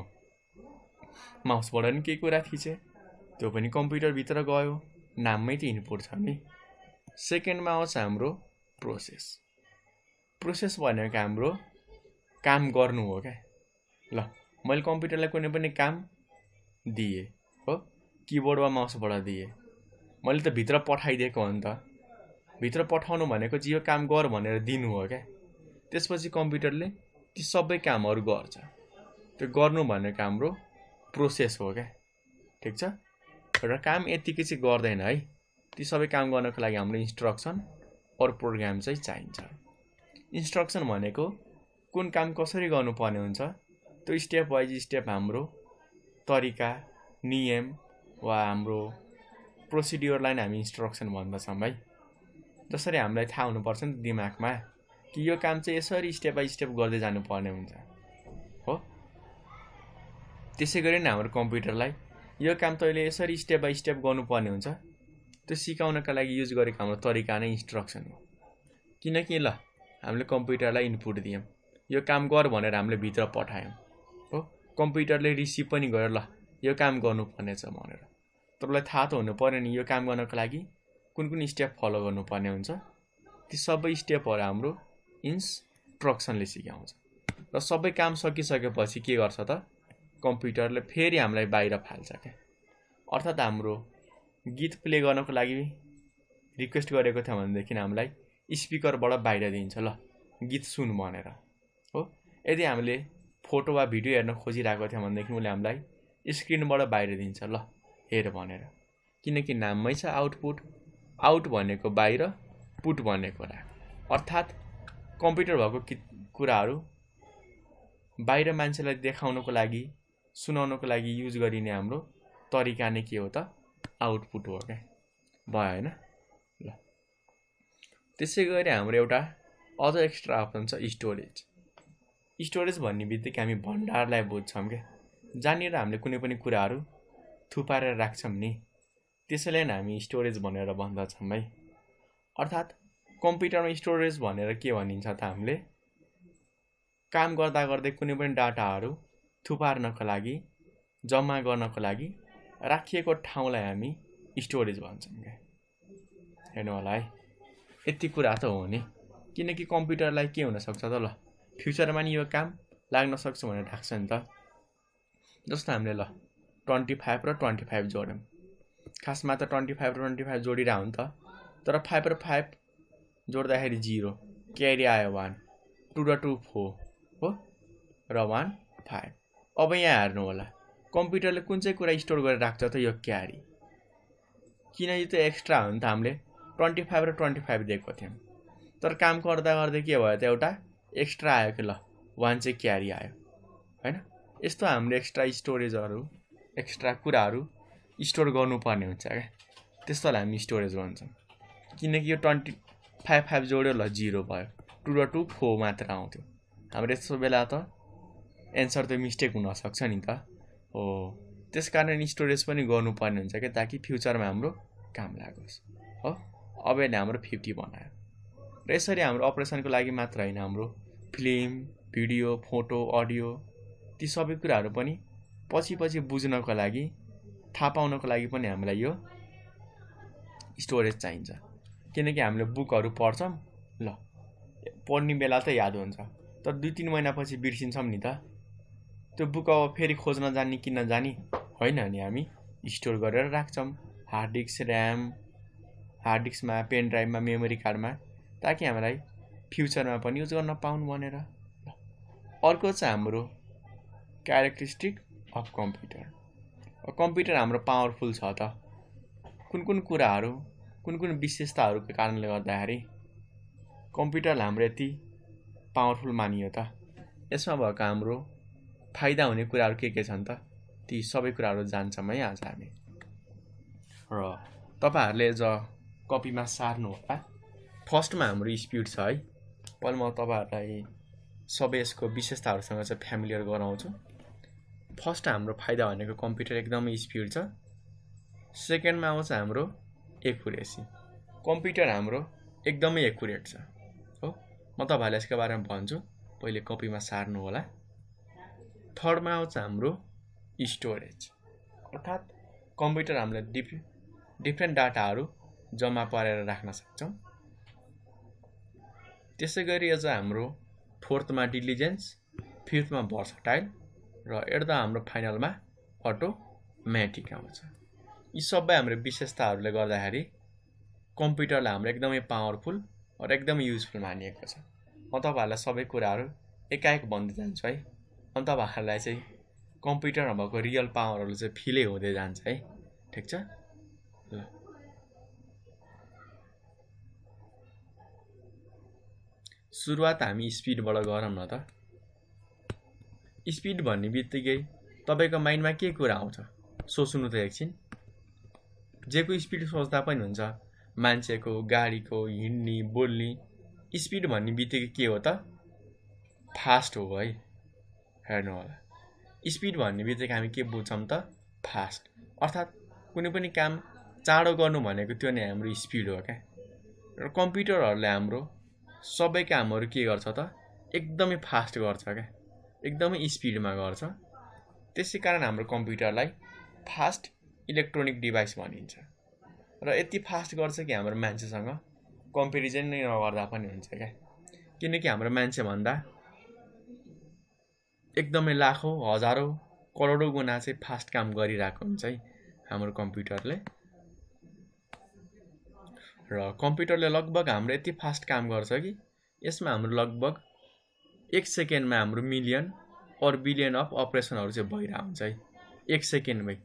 माउसबाट नि केही कुरा थिचेँ, त्यो पनि कम्प्युटरभित्र गयो। नाममै त इनपुट छ नि। सेकेन्डमा आउँछ हाम्रो प्रोसेस। प्रोसेस भनेको हाम्रो काम गर्नु हो क्या। ल मैले कम्प्युटरलाई कुनै पनि काम दिएँ हो, किबोर्ड वा माउसबाट दिएँ, मैले त भित्र पठाइदिएको हो नि त। भित्र पठाउनु भनेको चाहिँ यो काम गर भनेर दिनु हो क्या। त्यसपछि कम्प्युटरले ती सबै कामहरू गर्छ। त्यो गर्नु भनेको हाम्रो प्रोसेस हो क्या। ठिक छ। र काम यतिकै चाहिँ गर्दैन है। ती सबै काम गर्नको लागि हाम्रो इन्स्ट्रक्सन अर प्रोग्राम चाहिँ चाहिन्छ। इन्स्ट्रक्सन भनेको कुन काम कसरी गर्नुपर्ने हुन्छ, त्यो स्टेप वाइज स्टेप हाम्रो तरिका, नियम वा हाम्रो प्रोसिड्युरलाई नै हामी इन्स्ट्रक्सन भन्दछौँ है। जसरी हामीलाई थाहा हुनुपर्छ नि दिमागमा कि यो काम चाहिँ यसरी स्टेप बाई स्टेप गर्दै जानुपर्ने हुन्छ हो। त्यसै गरी नै हाम्रो कम्प्युटरलाई यो काम तैँले यसरी स्टेप बाई स्टेप गर्नुपर्ने हुन्छ, त्यो सिकाउनका लागि युज गरेको हाम्रो तरिका नै इन्स्ट्रक्सन हो। किनकि ल हामीले कम्प्युटरलाई इनपुट दियौँ, यो काम गर भनेर हामीले भित्र पठायौँ हो। कम्प्युटरले रिसिभ पनि गर्यो, ल यो काम गर्नुपर्ने छ भनेर। तपाईँलाई थाहा त हुनु पर्यो नि यो काम गर्नको लागि कुन कुन स्टेप फलो गर्नुपर्ने हुन्छ। ती सबै स्टेपहरू हाम्रो इन्स्ट्रक्सनले सिकाउँछ। र सबै काम सकिसकेपछि के गर्छ त, कम्प्युटरले फेरि हामीलाई बाहिर फाल्छ क्या। अर्थात् हाम्रो गीत प्ले गर्नको लागि रिक्वेस्ट गरेको थियो भनेदेखि हामीलाई स्पिकरबाट बाहिर दिन्छ, ल गीत सुन भनेर हो। यदि हामीले फोटो वा भिडियो हेर्न खोजिरहेको थियो भनेदेखि उसले हामीलाई स्क्रिनबाट बाहिर दिन्छ, ल हेर भनेर। किनकि नाममै छ आउटपुट। आउट भनेको बाहिर, पुट भनेको राख। अर्थात् कम्प्युटर भएको कुराहरू बाहिर मान्छेलाई देखाउनको लागि, सुनाउनको लागि युज गरिने हाम्रो तरिका नै के हो त, आउटपुट हो क्या। भयो होइन। ल त्यसै गरी हाम्रो एउटा अझ एक्स्ट्रा अप्सन छ स्टोरेज। स्टोरेज भन्ने बित्तिकै हामी भण्डारलाई बुझ्छौँ क्या, जहाँनिर हामीले कुनै पनि कुराहरू थुपारेर राख्छौँ नि, त्यसैलाई नै हामी स्टोरेज भनेर भन्दछौँ है। अर्थात् कम्प्युटरमा स्टोरेज भनेर के भनिन्छ त, हामीले काम गर्दा गर्दै कुनै पनि डाटाहरू थुपार्नको लागि, जम्मा गर्नको लागि राखिएको ठाउँलाई हामी स्टोरेज भन्छौँ क्या। हेर्नु होला है, यति कुरा त हो नि। किनकि कम्प्युटरलाई के हुनसक्छ त, ल फ्युचरमा नि यो काम लाग्न सक्छ भनेर राख्छ नि त। जस्तो हामीले ल 25 र 25 जोड्यौँ, खासमा त 25 र 25 जोडिरहेको हो नि त। तर 5 र 5 जोड्दाखेरि 0, क्यारी आयो 1, 2 र 2 4 हो, र 1 5। अब यहाँ हेर्नु होला कम्प्युटरले कुन चाहिँ कुरा स्टोर गरेर राख्छ त, यो क्यारी। किन यो त एक्स्ट्रा हो नि त, हामीले 25 र 25 दिएको थियौँ, तर काम गर्दा गर्दै के भयो त, एउटा एक्स्ट्रा आयो कि ल 1 चाहिँ क्यारी आयो होइन। यस्तो हामीले एक्स्ट्रा स्टोरेजहरू, एक्स्ट्रा कुराहरू स्टोर गर्नुपर्ने हुन्छ क्या, त्यस्तोलाई हामी स्टोरेज भन्छौँ। किनकि यो 25 जोड्यो ल 0 भयो, 2 र 2 4 मात्र आउँथ्यो। हाम्रो यस्तो बेला त एन्सर त मिस्टेक हुनसक्छ नि त हो, त्यस कारण स्टोरेज पनि गर्नुपर्ने हुन्छ क्या, ताकि फ्युचरमा हाम्रो काम लागोस् हो। अब यसले हाम्रो 50 बनायो र यसरी हाम्रो अपरेसनको लागि मात्र होइन, हाम्रो फिल्म, भिडियो, फोटो, अडियो ती सबै कुराहरू पनि पछि बुझ्नको लागि, थाहा पाउनको लागि पनि हामीलाई यो स्टोरेज चाहिन्छ। किनकि हामीले बुकहरू पढ्छौँ, ल पढ्ने बेला त याद हुन्छ, तर 2-3 महिनापछि बिर्सिन्छौँ नि त। त्यो बुक अब फेरि खोज्न जाने कि नजाने होइन नि, हामी स्टोर गरेर राख्छौँ हार्ड डिस्क, ऱ्याम, हार्ड डिस्कमा, पेन ड्राइभमा, मेमोरी कार्डमा, ताकि हामीलाई फ्युचरमा पनि युज गर्न पाउनु भनेर। अर्को चाहिँ हाम्रो क्यारेक्टरिस्टिक अफ कम्प्युटर। कम्प्युटर हाम्रो पावरफुल छ त, कुन कुराहरू, कुन विशेषताहरूको कारणले गर्दाखेरि कम्प्युटरलाई हाम्रो यति पावरफुल मानियो त। यसमा भएको हाम्रो फाइदा हुने कुराहरू के छन् त, ती सबै कुराहरू जान्छौँ है आज हामी। र तपाईँहरूले कपीमा सार्नु होला। फर्स्टमा हाम्रो स्पिड छ है, पहिला म तपाईँहरूलाई सबै यसको विशेषताहरूसँग चाहिँ फ्यामिलियर गराउँछु। फर्स्ट हाम्रो फाइदा भनेको कम्प्युटर एकदमै स्पिड छ। सेकेन्डमा आउँछ हाम्रो एकुरेसी, कम्प्युटर हाम्रो एकदमै एकुरेट छ हो। म तपाईँहरूलाई यसको बारेमा भन्छु, पहिले कपीमा सार्नु होला। थर्डमा आउँछ हाम्रो स्टोरेज, अर्थात् कम्प्युटर हामीले डिफ्रेन्ट डाटाहरू जम्मा पारेर राख्न सक्छौँ। त्यसै गरी अझ हाम्रो फोर्थमा डिलिजेन्स, फिफ्थमा भर्सटाइल र एट द हाम्रो फाइनलमा अटोमेटिक आउँछ। यी सबै हाम्रो विशेषताहरूले गर्दाखेरि कम्प्युटरलाई हाम्रो एकदमै पावरफुल र एकदमै युजफुल मानिएको छ। म तपाईँहरूलाई सबै कुराहरू एकाएक भन्दै जान्छु है, अनि तपाईँहरूलाई चाहिँ कम्प्युटरमा भएको रियल पावरहरू चाहिँ फिलै हुँदै जान्छ है, ठिक छ ल। सुरुवात हामी स्पिडबाट गरौँ न त। स्पिड भन्ने बित्तिकै तपाईँको माइन्डमा के कुरा आउँछ सोच्नु त एकछिन। जेको स्पिड सोच्दा पनि हुन्छ, मान्छेको, गाडीको, हिँड्ने, बोल्ने स्पिड भन्ने बित्तिकै के हो त, फास्ट हो है। हेर्नु होला, स्पिड भन्ने बित्तिकै हामी के बुझ्छौँ त, फास्ट, अर्थात् कुनै पनि काम चाँडो गर्नु भनेको त्यो नै हाम्रो स्पिड हो क्या। र कम्प्युटरहरूले हाम्रो सबै कामहरू के गर्छ त, एकदमै फास्ट गर्छ क्या, एकदमै स्पिडमा गर्छ। त्यसै कारण हाम्रो कम्प्युटरलाई फास्ट इलेक्ट्रोनिक डिभाइस भनिन्छ। र यति फास्ट गर्छ कि हाम्रो मान्छेसँग कम्पेरिजन नै नगर्दा पनि हुन्छ क्या, किनकि हाम्रो मान्छेभन्दा एकदमै लाखौँ, हजारौँ, करोडौँ गुणा चाहिँ फास्ट काम गरिरहेको हुन्छ है हाम्रो कम्प्युटरले। र कम्प्युटरले लगभग हाम्रो यति फास्ट काम गर्छ कि यसमा हाम्रो लगभग 1 सेकेन्डमा हाम्रो मिलियन और बिलियन अफ अपरेसनहरू चाहिँ भइरहेको हुन्छ है। 1 सेकेन्डमै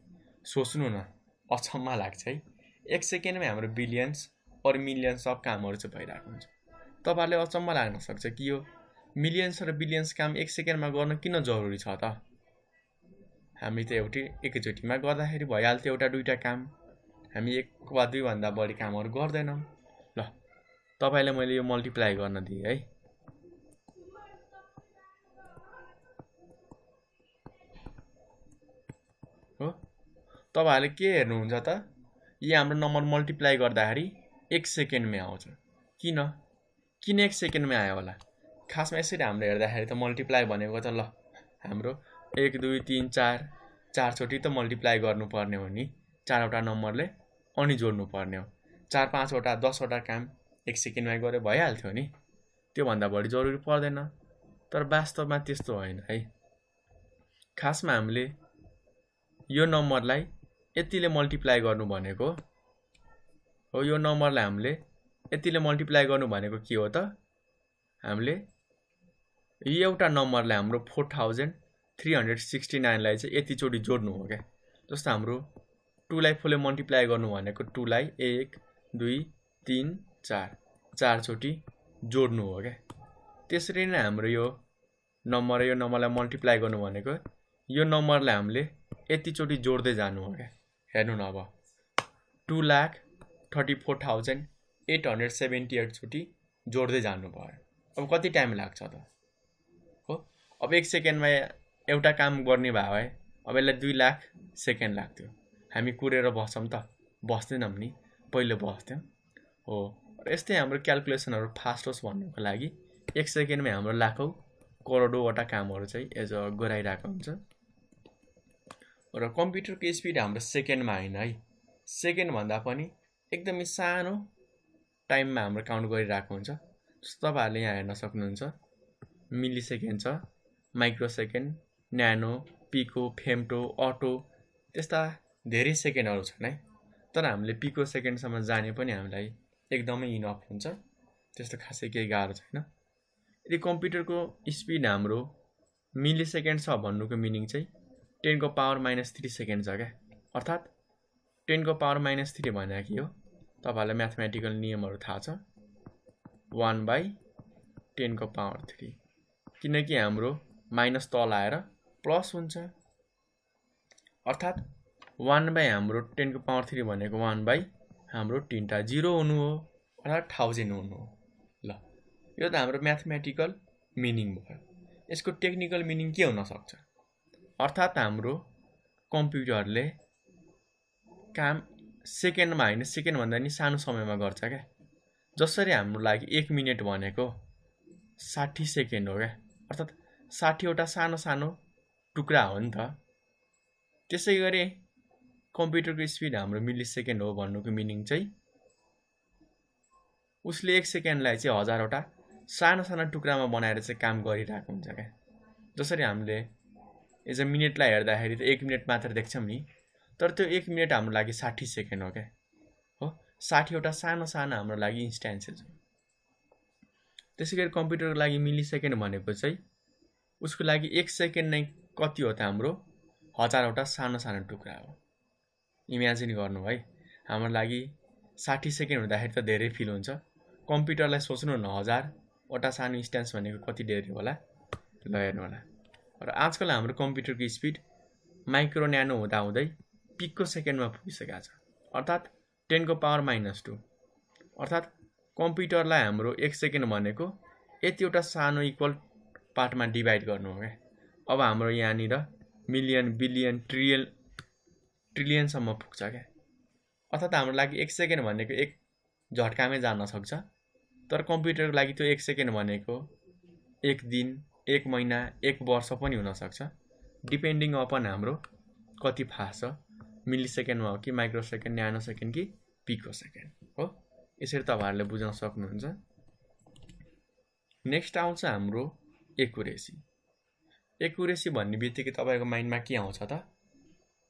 सोच्नु न, अचम्म लाग्छ है। 1 सेकेन्डमै हाम्रो बिलियन्स और मिलियन्स अफ कामहरू चाहिँ भइरहेको हुन्छ। तपाईँहरूले अचम्म लाग्न सक्छ कि यो मिलियन्स र बिलियन्स काम 1 सेकेन्डमा गर्न किन जरुरी छ त। हामी त एकैचोटिमा गर्दाखेरि भइहाल्थ्यो एउटा दुईटा काम, हामी 1 वा 2 भन्दा बढी कामहरू गर्दैनौँ। ल तपाईँलाई मैले यो मल्टिप्लाई गर्न दिएँ है, हो। तपाईँहरूले के हेर्नुहुन्छ त, यी हाम्रो नम्बर मल्टिप्लाई गर्दाखेरि 1 सेकेन्डमै आउँछ। किन 1 सेकेन्डमै आयो होला? खासमा यसरी हामीले हेर्दाखेरि त मल्टिप्लाई भनेको त ल हाम्रो 1 2 3 4 4चोटि त मल्टिप्लाई गर्नुपर्ने हो नि, 4वटा नम्बरले अनि जोड्नु पर्ने हो। 4 5 वटा 10 वटा काम 1 सेकेन्डमा गरे भइहाल्थ्यो नि, त्योभन्दा बढी जरुरी पर्दैन। तर वास्तवमा त्यस्तो होइन है। खासमा हामीले यो नम्बरलाई यतिले मल्टिप्लाई गर्नु भनेको हो, यो नम्बरलाई हामीले यतिले मल्टिप्लाई गर्नु भनेको के हो त, हामीले एउटा नम्बरलाई हाम्रो 4369लाई चाहिँ यतिचोटि जोड्नु हो क्या। जस्तो हाम्रो 2 लाई फुल्ली मल्टिप्लाई गर्नु भनेको 2 लाई 1 2 3 4 4चोटि जोड्नु हो क्या। त्यसरी नै हाम्रो यो नम्बरलाई मल्टिप्लाई गर्नु भनेको यो नम्बरलाई हामीले यतिचोटि जोड्दै जानु हो क्या। हेर्नु न अब 2,34,878 चोटि जोड्दै जानु भयो। अब कति टाइम लाग्छ त हो। अब 1 सेकेन्डमा एउटा काम गर्ने भयो भए अब यसलाई 2 लाख सेकेन्ड लाग्थ्यो। हामी कुरेर बस्छौँ त बस्दैनौँ नि, पहिले बस्थ्यौँ हो। यस्तै हाम्रो क्यालकुलेसनहरू फास्ट होस् भन्नुको लागि 1 सेकेन्डमै हाम्रो लाखौँ करोडौँवटा कामहरू चाहिँ गराइरहेको हुन्छ। र कम्प्युटरको स्पिड हाम्रो सेकेन्डमा होइन है, सेकेन्डभन्दा पनि एकदमै सानो टाइममा हाम्रो काउन्ट गरिरहेको हुन्छ। जस्तो तपाईँहरूले यहाँ हेर्न सक्नुहुन्छ, मिली सेकेन्ड छ, माइक्रो सेकेन्ड, न्यानो, पिको, फेम्टो, अटो, त्यस्ता धेरै सेकेन्डहरू छन् है। तर हामीले पिको सेकेन्डसम्म जाने पनि हामीलाई एकदमै इनफ हुन्छ, त्यस्तो खासै केही गाह्रो छैन। यदि कम्प्युटरको स्पिड हाम्रो मिली सेकेन्ड छ भन्नुको मिनिङ चाहिँ 10⁻³ सेकेन्ड छ क्या। अर्थात् 10⁻³ भनेको के हो, तपाईँहरूलाई म्याथमेटिकल नियमहरू थाहा छ, 1/10⁻³, किनकि हाम्रो माइनस तल आएर प्लस हुन्छ। अर्थात् 1 हाम्रो 10⁻³ भनेको 1 हाम्रो 3टा 0 हुनु हो, अर्थात् 1000 हुनु हो। ल यो त हाम्रो म्याथमेटिकल मिनिङ भयो। यसको टेक्निकल मिनिङ के हुन सक्छ, अर्थात् हाम्रो कम्प्युटरले काम सेकेन्डमा होइन, सेकेन्डभन्दा नि सानो समयमा गर्छ क्या। जसरी हाम्रो लागि 1 मिनट भनेको 60 सेकेन्ड हो क्या, अर्थात् 60वटा सानो सानो टुक्रा हो नि त। त्यसै गरी कम्प्युटरको स्पिड हाम्रो मिली सेकेन्ड हो भन्नुको मिनिङ चाहिँ उसले 1 सेकेन्डलाई चाहिँ 1000वटा सानो सानो टुक्रामा बनाएर चाहिँ काम गरिरहेको हुन्छ क्या। जसरी हामीले एज अ मिनटलाई हेर्दाखेरि त 1 मिनट मात्र देख्छौँ नि, तर त्यो 1 मिनट हाम्रो लागि 60 सेकेन्ड हो क्या हो। 60वटा सानो सानो हाम्रो लागि इन्स्ट्यान्सेस हो। त्यसै गरी कम्प्युटरको लागि मिली सेकेन्ड भनेको चाहिँ उसको लागि 1 सेकेन्ड नै कति हो त, हाम्रो 1000वटा सानो सानो टुक्रा हो। इमेजिन गर्नु है, हाम्रो लागि 60 सेकेन्ड हुँदाखेरि त धेरै फिल हुन्छ। कम्प्युटरलाई सोच्नु न, 1000वटा सानो इन्स्ट्यान्स भनेको कति धेरै होला, ल हेर्नु होला। र आजकल हाम्रो कम्प्युटरको स्पिड माइक्रो न्यानो हुँदा हुँदै पिकको सेकेन्डमा पुगिसकेको छ, अर्थात् 10⁻²। अर्थात् कम्प्युटरलाई हाम्रो 1 सेकेन्ड भनेको यतिवटा सानो इक्वल पार्टमा डिभाइड गर्नु हो क्या। अब हाम्रो यहाँनिर मिलियन, बिलियन, ट्रिलियनसम्म पुग्छ क्या। अर्थात् हाम्रो लागि 1 सेकेन्ड भनेको एक झट्कामै जान सक्छ, तर कम्प्युटरको लागि त्यो 1 सेकेन्ड भनेको 1 दिन, 1 महिना, 1 वर्ष पनि हुनसक्छ, डिपेन्डिङ अपन हाम्रो कति फास्ट छ, मिली सेकेन्डमा हो कि माइक्रो सेकेन्ड, न्यानो सेकेन्ड कि पिको सेकेन्ड हो। यसरी तपाईँहरूले बुझ्न सक्नुहुन्छ। नेक्स्ट आउँछ हाम्रो एकुरेसी। एकुरेसी भन्ने बित्तिकै तपाईँको माइन्डमा के आउँछ त,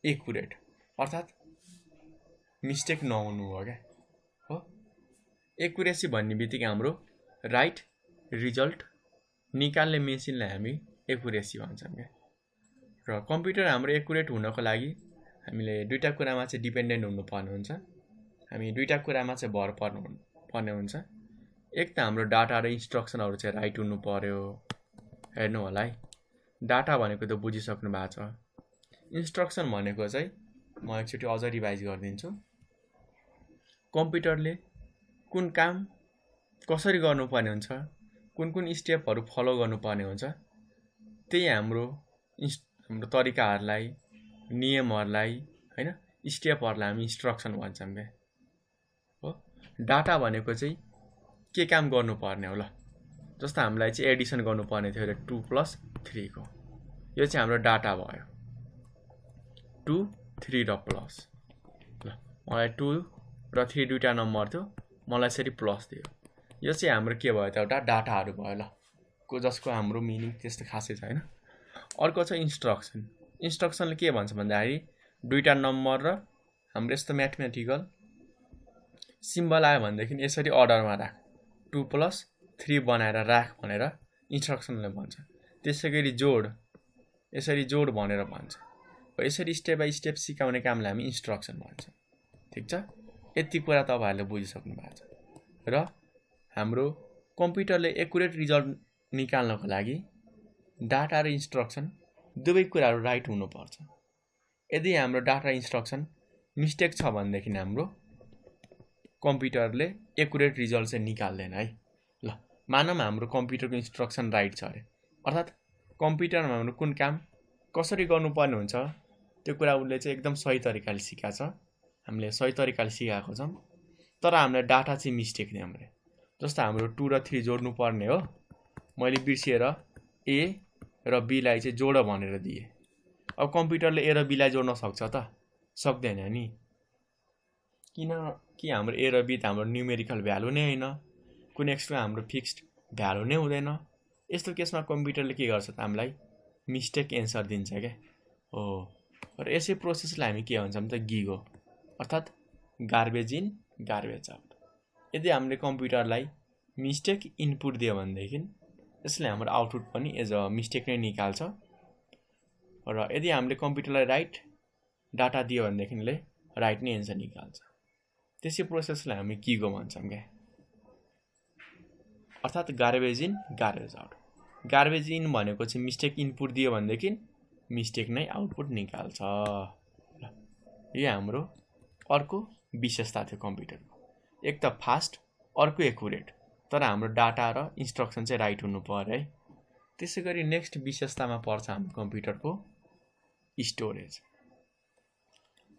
एकुरेट, अर्थात् मिस्टेक नहुनु हो क्या हो। एकुरेसी भन्ने बित्तिकै हाम्रो राइट रिजल्ट निकाल्ने मेसिनलाई हामी एकुरेसी भन्छौँ क्या। र कम्प्युटर हाम्रो एकुरेट हुनको लागि हामीले दुईवटा कुरामा चाहिँ डिपेन्डेन्ट हुनुपर्ने हुन्छ। हामी दुईवटा कुरामा चाहिँ भर पर्ने हुन्छ। एक त हाम्रो डाटा र इन्स्ट्रक्सनहरू चाहिँ राइट हुनु पर्यो। हेर्नु होला है, डाटा भनेको त बुझिसक्नु भएको छ। इन्स्ट्रक्सन भनेको चाहिँ म एकचोटि अझ रिभाइज गरिदिन्छु। कम्प्युटरले कुन काम कसरी गर्नुपर्ने हुन्छ, कुन कुन स्टेपहरू फलो गर्नुपर्ने हुन्छ, त्यही हाम्रो तरिकाहरूलाई, नियमहरूलाई होइन, स्टेपहरूलाई हामी इन्स्ट्रक्सन भन्छौँ क्या हो। डाटा भनेको चाहिँ के काम गर्नुपर्ने हो, ल जस्तो हामीलाई चाहिँ एडिसन गर्नुपर्ने थियो 2 + 3 को, यो चाहिँ हाम्रो डाटा भयो। 2, 3 र प्लस, ल मलाई 2 र 3 दुईवटा नम्बर थियो, मलाई यसरी प्लस दियो, यो चाहिँ हाम्रो के भयो त, एउटा डाटाहरू भयो ल, जसको हाम्रो मिनिङ त्यस्तो खासै छैन। अर्को छ इन्स्ट्रक्सन। इन्स्ट्रक्सनले के भन्छ भन्दाखेरि दुईवटा नम्बर र हाम्रो यस्तो म्याथमेटिकल सिम्बल आयो भनेदेखि यसरी अर्डरमा राख, 2 + 3 बनाएर राख भनेर इन्स्ट्रक्सनले भन्छ। त्यसै गरी जोड, यसरी जोड भनेर भन्छ। यसरी स्टेप बाई स्टेप सिकाउने कामलाई हामी इन्स्ट्रक्सन भन्छौँ। ठिक छ, यति कुरा तपाईँहरूले बुझिसक्नु भएको छ। र हाम्रो कम्प्युटरले एकुरेट रिजल्ट निकाल्नको लागि डाटा र इन्स्ट्रक्सन दुवै कुराहरू राइट हुनुपर्छ। यदि हाम्रो डाटा र इन्स्ट्रक्सन मिस्टेक छ भनेदेखि हाम्रो कम्प्युटरले एकुरेट रिजल्ट चाहिँ निकाल्दैन है। ल मानौँ हाम्रो कम्प्युटरको इन्स्ट्रक्सन राइट छ अरे, अर्थात् कम्प्युटरमा हाम्रो कुन काम कसरी गर्नुपर्ने हुन्छ त्यो कुरा उसले चाहिँ एकदम सही तरिकाले सिकाएको छ, हामीले सही तरिकाले सिकाएको छौँ, तर हामीलाई डाटा चाहिँ मिस्टेक दियौँ अरे। जस्तो हाम्रो 2 र 3 जोड्नु पर्ने हो, मैले बिर्सिएर ए र बीलाई चाहिँ जोड भनेर दिएँ। अब कम्प्युटरले ए र बीलाई जोड्न सक्छ त? सक्दैन नि। किनकि हाम्रो ए र बी त हाम्रो न्युमेरिकल भ्यालु नै होइन, कुनै एक्स्ट्रा हाम्रो फिक्स्ड भ्यालु नै हुँदैन। यस्तो केसमा कम्प्युटरले के गर्छ त हामीलाई मिस्टेक एन्सर दिन्छ क्या हो। र यसै प्रोसेसलाई हामी के भन्छौँ त गिग हो, अर्थात् गार्बेज इन गार्बेज आउट। यदि हामीले कम्प्युटरलाई मिस्टेक इनपुट दियो भनेदेखि यसले हाम्रो आउटपुट पनि एज अ मिस्टेक नै निकाल्छ। र यदि हामीले कम्प्युटरलाई राइट डाटा दियो भनेदेखिले राइट नै एन्सर निकाल्छ। त्यसै प्रोसेसलाई हामी गिगो भन्छौँ क्या, अर्थात् garbage in garbage out. Garbage in भनेको चाहिँ मिस्टेक इनपुट दियो भनेदेखि मिस्टेक नै आउटपुट निकाल्छ। यो हाम्रो अर्को विशेषता थियो कम्प्युटरको, एक त फास्ट, अर्को एकुरेट, तर हाम्रो डाटा र इन्स्ट्रक्सन चाहिँ राइट हुनु पर्यो है। त्यसै गरी नेक्स्ट विशेषतामा पर्छ हाम्रो कम्प्युटरको स्टोरेज।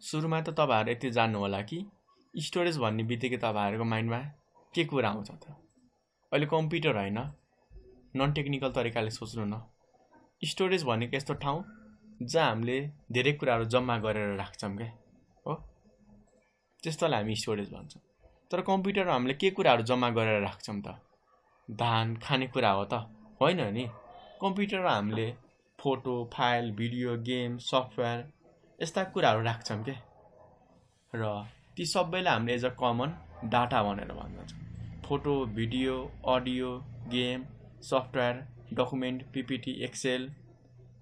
सुरुमा त तपाईँहरू यति जान्नु होला कि स्टोरेज भन्ने बित्तिकै तपाईँहरूको माइन्डमा के कुरा आउँछ त? अहिले कम्प्युटर होइन, नन टेक्निकल तरिकाले सोच्नु न। स्टोरेज भनेको यस्तो ठाउँ जहाँ हामीले धेरै कुराहरू जम्मा गरेर राख्छौँ क्या हो, त्यस्तोलाई हामी स्टोरेज भन्छौँ। तर कम्प्युटरमा हामीले के कुराहरू जम्मा गरेर राख्छौँ त? धान खानेकुरा हो त? होइन नि। कम्प्युटरमा हामीले photo, file, video, game, software यस्ता कुराहरू राख्छौँ क्या, र ती सबैलाई हामीले एज अ कमन डाटा भनेर भन्दछौँ। Photo, video, audio, game, software, document, PPT, Excel,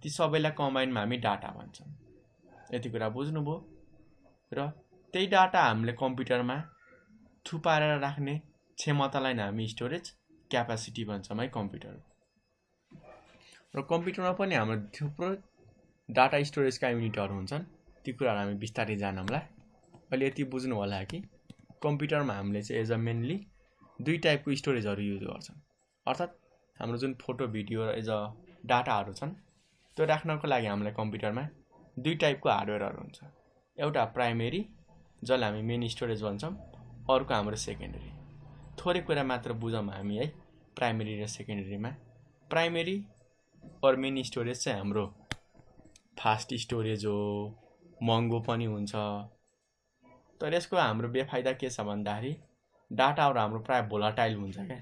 ती सबैलाई कम्बाइनमा हामी डाटा भन्छौँ। यति कुरा बुझ्नुभयो? र त्यही डाटा हामीले कम्प्युटरमा थुपारेर राख्ने क्षमतालाई हामी स्टोरेज क्यापासिटी भन्छौँ है कम्प्युटर। र कम्प्युटरमा पनि हाम्रो थुप्रो डाटा स्टोरेजका युनिटहरू हुन्छन्, ती कुराहरू हामी बिस्तारै जानौँला। अहिले यति बुझ्नु होला कि कम्प्युटरमा हामीले चाहिँ एज अ मेनली 2 टाइपको स्टोरेजहरू युज गर्छौँ, अर्थात् हाम्रो जुन फोटो, भिडियो एज अ डाटाहरू छन् त्यो राख्नको लागि हामीलाई कम्प्युटरमा 2 टाइपको हार्डवेयरहरू हुन्छ। एउटा प्राइमेरी, जसलाई हामी मेन स्टोरेज भन्छौँ, अर्को हाम्रो सेकेन्डरी। थोरै कुरा मात्र बुझौँ हामी है प्राइमेरी र सेकेन्डरीमा। प्राइमेरी और मेन स्टोरेज चाहिँ हाम्रो फास्ट स्टोरेज हो, महँगो पनि हुन्छ, तर यसको हाम्रो बेफाइदा के छ भन्दाखेरि डाटाहरू हाम्रो प्राय भोलाटाइल हुन्छ क्या,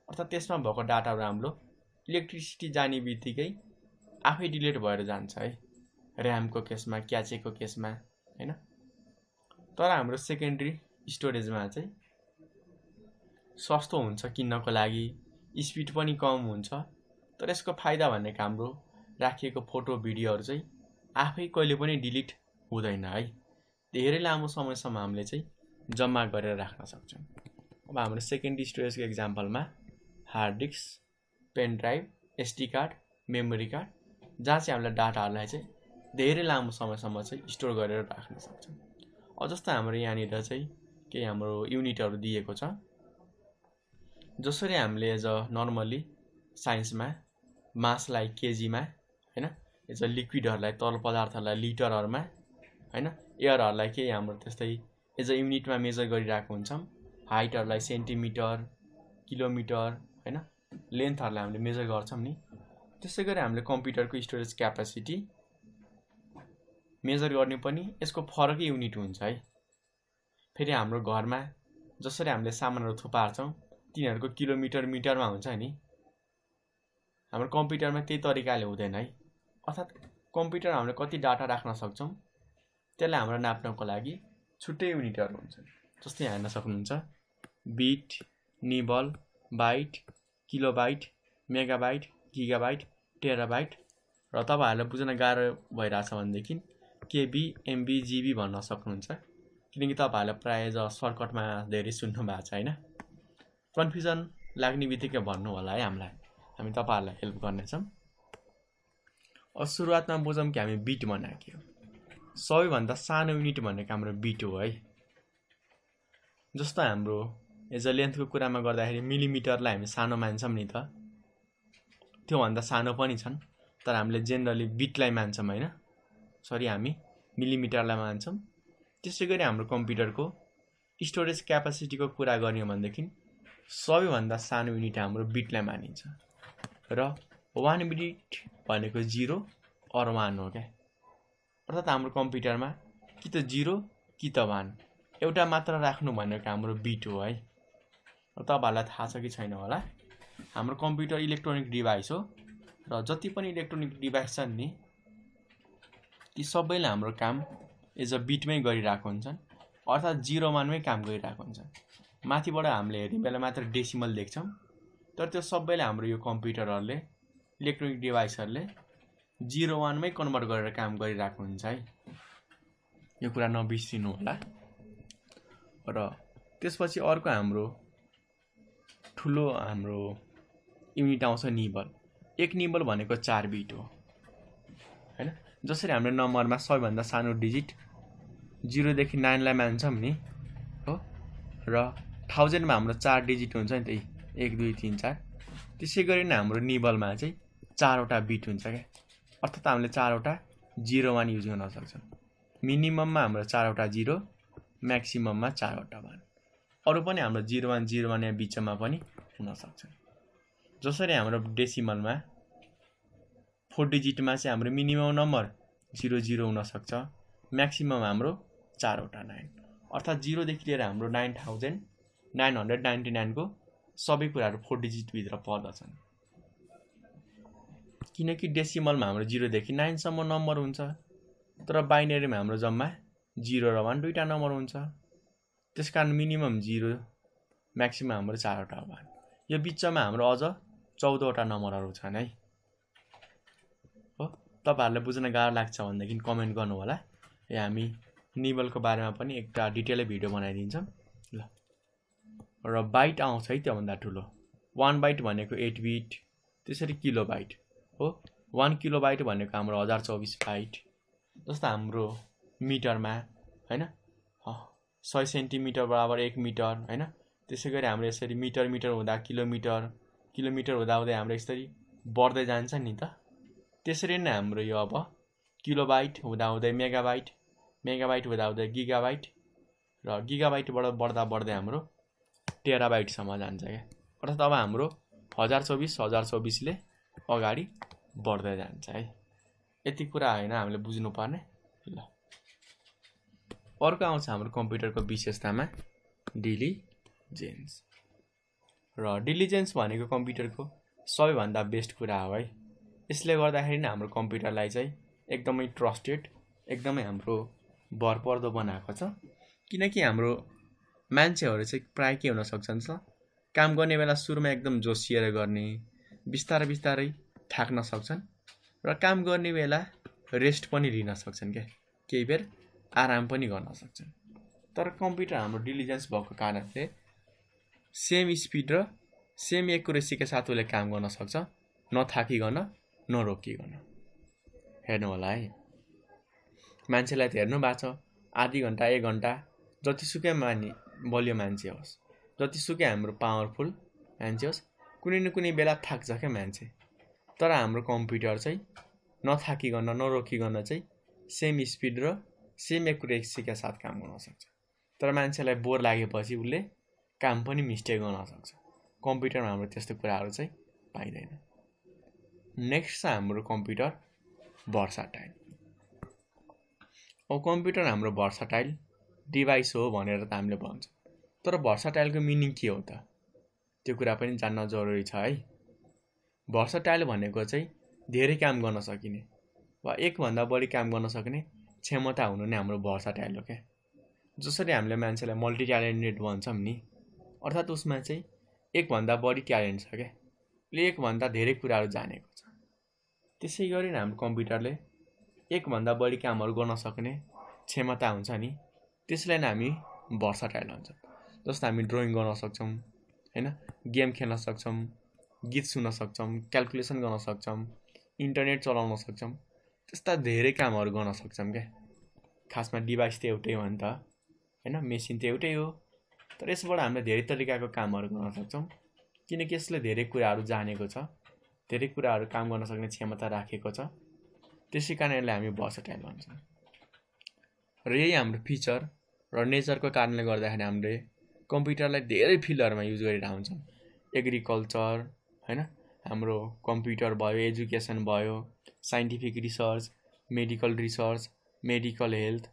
अर्थात् त्यसमा भएको डाटाहरू हाम्रो इलेक्ट्रिसिटी जाने बित्तिकै आफै डिलिट भएर जान्छ है, ऱ्यामको केसमा, क्याचेको केसमा हैन। तर हाम्रो सेकेन्डरी स्टोरेजमा चाहिँ सस्तो हुन्छ किन्नको लागि, स्पिड पनि कम हुन्छ, तर यसको फाइदा भनेको हाम्रो राखिएको फोटो, भिडियोहरू चाहिँ आफै कहिले पनि डिलिट हुँदैन है, धेरै लामो समयसम्म हामीले चाहिँ जम्मा गरेर राख्न सक्छौँ। अब हाम्रो सेकेन्डरी स्टोरेजको एक्जाम्पलमा hard disk, pen drive, SD card, memory card, जहाँ चाहिँ हामीले डाटाहरूलाई चाहिँ धेरै लामो समयसम्म चाहिँ स्टोर गरेर राख्न सक्छौँ। अब जस्तो हाम्रो यहाँनिर चाहिँ केही हाम्रो युनिटहरू दिएको छ, जसरी हामीले एज अ नर्मली साइन्समा मासलाई केजीमा हैन, एज अ लिक्विडहरूलाई, तरल पदार्थहरूलाई लिटरहरूमा हैन, एयरहरूलाई केही हाम्रो त्यस्तै एज अ युनिटमा मेजर गरिरहेको हुन्छौँ, हाइटहरूलाई सेन्टिमिटर, किलोमिटर हैन, लेन्थहरूलाई हामीले मेजर गर्छौँ नि। त्यसै गरी हामीले कम्प्युटरको स्टोरेज क्यापासिटी मेजर गर्ने पनि यसको फरकै युनिट हुन्छ है। फेरि हाम्रो घरमा जसरी हामीले सामानहरू थुपार्छौँ तिनीहरूको किलोमिटर, मिटरमा हुन्छ नि, हाम्रो कम्प्युटरमा त्यही तरिकाले हुँदैन है। अर्थात् कम्प्युटर हामीले कति डाटा राख्न सक्छौँ त्यसलाई हाम्रो नाप्नको लागि छुट्टै युनिटहरू हुन्छन्। जस्तै हेर्न सक्नुहुन्छ bit, nibble, byte, kilobyte, megabyte, gigabyte, terabyte, र तपाईँहरूलाई बुझ्न गाह्रो भइरहेछ भनेदेखि केबी, एमबी, जिबी भन्न सक्नुहुन्छ, किनकि तपाईँहरूलाई प्रायः सर्टकटमा धेरै सुन्नु भएको छ होइन। कन्फ्युजन लाग्ने बित्तिकै भन्नु होला है हामीलाई, हामी तपाईँहरूलाई हेल्प गर्नेछौँ। अब सुरुवातमा बुझौँ कि हामी बिट भनेको के हो। सबैभन्दा सानो युनिट भनेको हाम्रो बिट हो है। जस्तो हाम्रो एज अ लेन्थको कुरामा गर्दाखेरि मिलिमिटरलाई हामी सानो मान्छौँ नि त, त्योभन्दा सानो पनि छन्, तर हामीले जेनरली बिटलाई मान्छौँ होइन, सरी हामी मिलिमिटरलाई मान्छौँ। त्यसै गरी हाम्रो कम्प्युटरको स्टोरेज क्यापासिटीको कुरा गर्ने हो भनेदेखि सबैभन्दा सानो युनिट हाम्रो बिटलाई मानिन्छ र 1 बिट भनेको 0 और 1 हो क्या। अर्थात् हाम्रो कम्प्युटरमा कि त 0 कि त 1 एउटा मात्र राख्नु भनेको हाम्रो बिट हो है। तपाईँहरूलाई थाहा छ कि छैन होला, हाम्रो कम्प्युटर इलेक्ट्रोनिक डिभाइस हो र जति पनि इलेक्ट्रोनिक डिभाइस छन् नि ती सबैले हाम्रो काम एज अ बिटमै गरिरहेको हुन्छन्, अर्थात् 0 1मै काम गरिरहेको हुन्छन्। माथिबाट हामीले हेर्ने बेला मात्र डेसिमल देख्छौँ, तर त्यो सबैले हाम्रो यो कम्प्युटरहरूले इलेक्ट्रोनिक डिभाइसहरूले 0 1मै कन्भर्ट गरेर काम गरिरहेको हुन्छ है, यो कुरा नबिर्सिनु होला। र त्यसपछि अर्को हाम्रो ठुलो हाम्रो युनिट आउँछ निबल। एक निबल भनेको 4 बिट हो हैन। जसरी हाम्रो नम्बरमा सबैभन्दा सानो डिजिट 0 देखि 9 लाई मान्छौँ नि हो, र 1000 मा हाम्रो 4 डिजिट हुन्छ नि त, 1 2 3 4। त्यसै गरी नै हाम्रो निबलमा चाहिँ 4 वटा बिट हुन्छ क्या। अर्थात् हामीले 4 वटा 0 1 युज गर्न सक्छौँ। मिनिमममा हाम्रो 4 वटा 0, म्याक्सिमममा 4 वटा 1। अरू पनि हाम्रो 0 1 0 1 या बिचमा पनि हुन सक्छ। जसरी हाम्रो डेसिमलमा 4 डिजिटमा चाहिँ हाम्रो मिनिमम नम्बर 0 0 हुन सक्छ, म्याक्सिमम हाम्रो 4 वटा 9। अर्थात् 0 देखि लिएर हाम्रो 9999 को सबै कुराहरू 4 डिजिट भित्र पर्दछन्। किनकि डेसिमलमा हाम्रो 0 देखि 9 सम्म नम्बर हुन्छ, तर बाइनरीमा हाम्रो जम्मा 0 र 1 दुईटा नम्बर हुन्छ। त्यसकारण मिनिमम 0, म्याक्सिमम हाम्रो 4 वटा 1। यो बिचमा हाम्रो अझ 14 वटा नम्बरहरू छन् है। हो, तपाईहरुलाई बुझ्न गाह्रो लाग्छ भनेदेखि कमेन्ट गर्नु होला, हामी निबलको बारेमा पनि एउटा डिटेलै भिडियो बनाइदिन्छौँ ल। र बाइट आउँछ है त्योभन्दा ठुलो। 1 बाइट भनेको 8 बिट, त्यसरी किलो बाइट हो। 1 किलो बाइट भनेको हाम्रो 1024 बाइट। जस्तो हाम्रो मिटरमा हैन 100 सेन्टिमिटर बराबर 1 मिटर हैन। त्यसै गरी हाम्रो यसरी मिटर मिटर हुँदा किलोमिटर, किलोमिटर हुँदा हुँदै हाम्रो यसरी बढ्दै जान्छ नि त। त्यसरी नै हाम्रो यो अब किलोबाइट हुँदा हुँदै मेगाबाइट, मेगाबाइट हुँदा हुँदै गिगाबाइट, र गिगाबाइटबाट बढ्दा बढ्दै हाम्रो टेराबाइटसम्म जान्छ क्या। अर्थात् अब हाम्रो 1024 ले अगाडि बढ्दै जान्छ है। यति कुरा हैन हामीले बुझ्नुपर्ने ल। अर्को आउँछ हाम्रो कम्प्युटरको विशेषतामा डिलिजेन्स। र डिलिजेन्स भनेको कम्प्युटरको सबैभन्दा बेस्ट कुरा हो है। यसले गर्दाखेरि नै हाम्रो कम्प्युटरलाई चाहिँ एकदमै ट्रस्टेड, एकदमै हाम्रो भरपर्दो बनाएको छ। किनकि हाम्रो मान्छेहरू चाहिँ प्राय के हुन सक्छन् त, काम गर्ने बेला सुरुमा एकदम जोसिएर गर्ने, बिस्तारै बिस्तारै थाक्न सक्छन्, र काम गर्ने बेला रेस्ट पनि लिन सक्छन् क्या, केही बेर आराम पनि गर्न सक्छन्। तर कम्प्युटर हाम्रो डिलिजेन्स भएको कारणले सेम स्पिड र सेम एक्युरेसीका साथ उसले काम गर्न सक्छ, नथाकिकन नरोकिकन। हेर्नु होला है, मान्छेलाई त हेर्नु भएको छ, आधी घन्टा 1 घन्टा जतिसुकै बलियो मान्छे होस्, जतिसुकै हाम्रो पावरफुल मान्छे होस्, कुनै न कुनै बेला थाक्छ क्या मान्छे। तर हाम्रो कम्प्युटर चाहिँ नथाकिकन नरोकिकन चाहिँ सेम स्पिड र सेम एक्युरेसीका साथ काम गर्न सक्छ। तर मान्छेलाई बोर लागेपछि उसले काम पनि मिस्टेक गर्न सक्छ। कम्प्युटरमा हाम्रो त्यस्तो कुराहरू चाहिँ पाइँदैन। नेक्स्ट छ हाम्रो कम्प्युटर भर्साटाइल। अब कम्प्युटर हाम्रो भर्साटाइल डिभाइस हो भनेर त हामीले भन्छौँ, तर भर्साटाइलको मिनिङ के हो त, त्यो कुरा पनि जान्न जरुरी छ है। भर्साटाइल भनेको चाहिँ धेरै काम गर्न सकिने वा एकभन्दा बढी काम गर्न सक्ने क्षमता हुनु नै हाम्रो भर्साटाइल हो क्या। जसरी हामीले मान्छेलाई मल्टी ट्यालेन्टेड भन्छौँ नि, अर्थात् उसमा चाहिँ एकभन्दा बढी ट्यालेन्ट छ क्या, उसले एकभन्दा धेरै कुराहरू जानेको छ। त्यसै गरी नै हाम्रो कम्प्युटरले एकभन्दा बढी कामहरू गर्न सक्ने क्षमता हुन्छ नि, त्यसलाई नै हामी भर्साटाइल भन्छौँ। जस्तो हामी ड्रइङ गर्न सक्छौँ हैन, गेम खेल्न सक्छौँ, गीत सुन्न सक्छौँ, क्याल्कुलेसन गर्न सक्छौँ, इन्टरनेट चलाउन सक्छौँ, त्यस्ता धेरै कामहरू गर्न सक्छौँ क्या। खासमा डिभाइस त एउटै हो नि त हैन, मेसिन त एउटै हो। तर यसबाट हामीले धेरै तरिकाको कामहरू गर्न सक्छौँ किनकि यसले धेरै कुराहरू जानेको छ, धेरै कुराहरू काम गर्न सक्ने क्षमता राखेको छ। त्यसै कारणले हामी भर्सटाइल भन्छौँ। र यही हाम्रो फिचर र नेचरको कारणले गर्दाखेरि हामीले कम्प्युटरलाई धेरै फिल्डहरूमा युज गरिरहेका हुन्छौँ। एग्रिकल्चर हैन, हाम्रो कम्प्युटर भयो, एजुकेसन भयो, scientific research, medical research, medical health,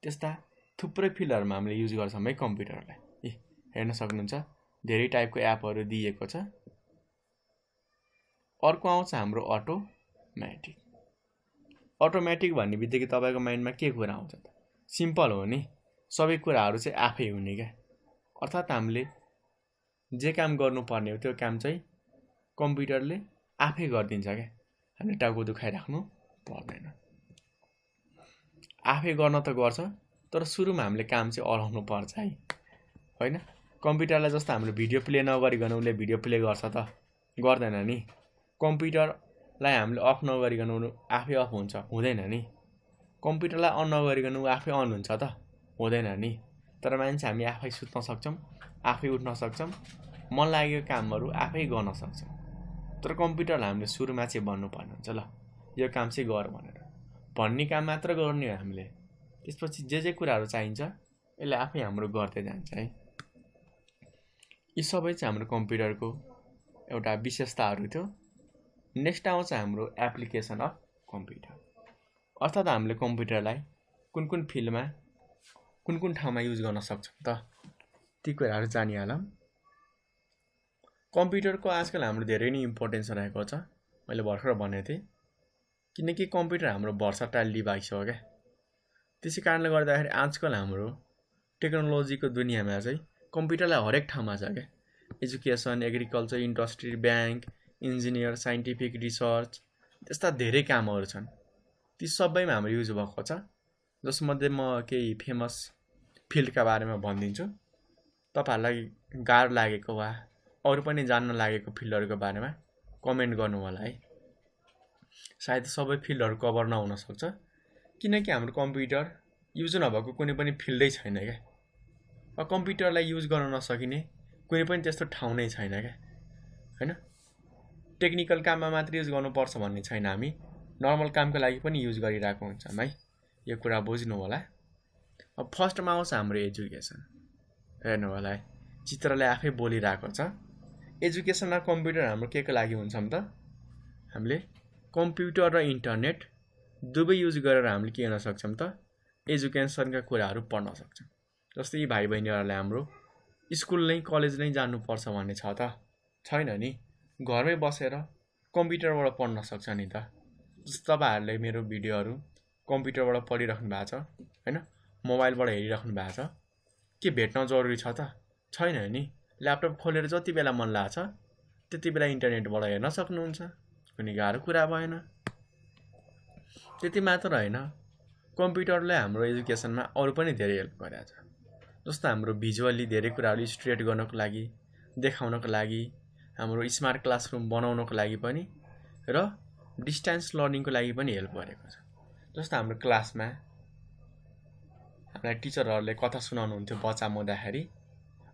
त्यस्ता थुप्रै फिल्डहरूमा हामीले युज गर्छौँ है कम्प्युटरलाई। हेर्न सक्नुहुन्छ धेरै टाइपको एपहरू दिएको छ। अर्को आउँछ हाम्रो अटोमेटिक। अटोमेटिक भन्ने बित्तिकै तपाईँको माइन्डमा के कुरा आउँछ त? सिम्पल हो नि, सबै कुराहरू चाहिँ आफै हुने क्या। अर्थात् हामीले जे काम गर्नुपर्ने हो त्यो काम चाहिँ कम्प्युटरले आफै गरिदिन्छ क्या। हामीले टाउको दुखाइराख्नु पर्दैन। आफै गर्न त गर्छ, तर सुरुमा हामीले काम चाहिँ अराउनु पर्छ है, होइन? कम्प्युटरलाई जस्तो हाम्रो भिडियो प्ले नगरिकन उसले भिडियो प्ले गर्छ त? गर्दैन नि। कम्प्युटरलाई हामीले अफ नगरिकन उ आफै अफ हुन्छ? हुँदैन नि। कम्प्युटरलाई अन नगरिकन उ आफै अन हुन्छ त? हुँदैन नि। तर मान्छे हामी आफै सुत्न सक्छौँ, आफै उठ्न सक्छौँ, मन लागेको कामहरू आफै गर्न सक्छौँ। तर कम्प्युटरलाई हामीले सुरुमा चाहिँ भन्नुपर्ने हुन्छ, ल यो काम चाहिँ गर भनेर। भन्ने काम मात्र गर्ने हो हामीले। त्यसपछि जे कुराहरू चाहिन्छ यसले आफै हाम्रो गर्दै जान्छ है। यी सबै चाहिँ हाम्रो कम्प्युटरको एउटा विशेषताहरू थियो। नेक्स्ट आउँछ हाम्रो एप्लिकेसन अफ कम्प्युटर। अर्थात् हामीले कम्प्युटरलाई कुन कुन फिल्डमा कुन कुन ठाउँमा युज गर्न सक्छौँ त? ती कुराहरू जानिहालौँ। कम्प्युटरको आजकल हाम्रो धेरै नै इम्पोर्टेन्स रहेको छ, मैले भर्खर भनेको थिएँ, किनकि कम्प्युटर हाम्रो भर्सटाइल डिभाइस हो क्या। त्यसै कारणले गर्दाखेरि आजकल हाम्रो टेक्नोलोजीको दुनियाँमा चाहिँ कम्प्युटरलाई हरेक ठाउँमा छ क्या। Education, agriculture, industry, bank, engineer, scientific research, त्यस्ता धेरै कामहरू छन्। ती सबैमा हाम्रो युज भएको छ। जसमध्ये म केही फेमस फिल्डका बारेमा भनिदिन्छु। तपाईँहरूलाई गाह्रो लागेको वा अरू पनि जान्न लागेको फिल्डहरूको बारेमा कमेन्ट गर्नु होला है। सायद सबै फिल्डहरू कभर नहुन सक्छ, किनकि हाम्रो कम्प्युटर युज नभएको कुनै पनि फिल्डै छैन क्या। कम्प्युटरलाई युज गर्न नसकिने कुनै पनि त्यस्तो ठाउँ नै छैन क्या, होइन? टेक्निकल काममा मात्र युज गर्नुपर्छ भन्ने छैन, हामी नर्मल कामको लागि पनि युज गरिरहेको हुन्छौँ है। यो कुरा बुझ्नु होला। अब फर्स्टमा आउँछ हाम्रो एजुकेसन। हेर्नु होला है, चित्रले आफै बोलिरहेको छ। एजुकेसन र कम्प्युटर हाम्रो के को लागि हुन्छौँ त? हामीले कम्प्युटर र इन्टरनेट दुवै युज गरेर हामीले के गर्न सक्छौँ त? एजुकेसनका कुराहरू पढ्न सक्छौँ। जस्तै यी भाइ बहिनीहरूलाई हाम्रो स्कुल नै कलेज नै जानुपर्छ भन्ने छ त? छैन नि। घरमै बसेर कम्प्युटरबाट पढ्न सक्छ नि त। जस्तो तपाईँहरूले मेरो भिडियोहरू कम्प्युटरबाट पढिराख्नु भएको छ, होइन? मोबाइलबाट हेरिराख्नु भएको छ। के भेट्न जरुरी छ त? छैन नि। ल्यापटप खोलेर जति बेला मन लाग्छ त्यति बेला इन्टरनेटबाट हेर्न सक्नुहुन्छ। कुनै गाह्रो कुरा भएन। त्यति मात्र होइन, कम्प्युटरले हाम्रो एजुकेसनमा अरू पनि धेरै हेल्प गरेको छ। जस्तो हाम्रो भिजुअली धेरै कुराहरू स्ट्रेट गर्नको लागि, देखाउनको लागि, हाम्रो स्मार्ट क्लासरुम बनाउनको लागि पनि र डिस्टेन्स लर्निङको लागि पनि हेल्प गरेको छ। जस्तो हाम्रो क्लासमा हामीलाई टिचरहरूले कथा सुनाउनुहुन्थ्यो बच्चा हुँदाखेरि,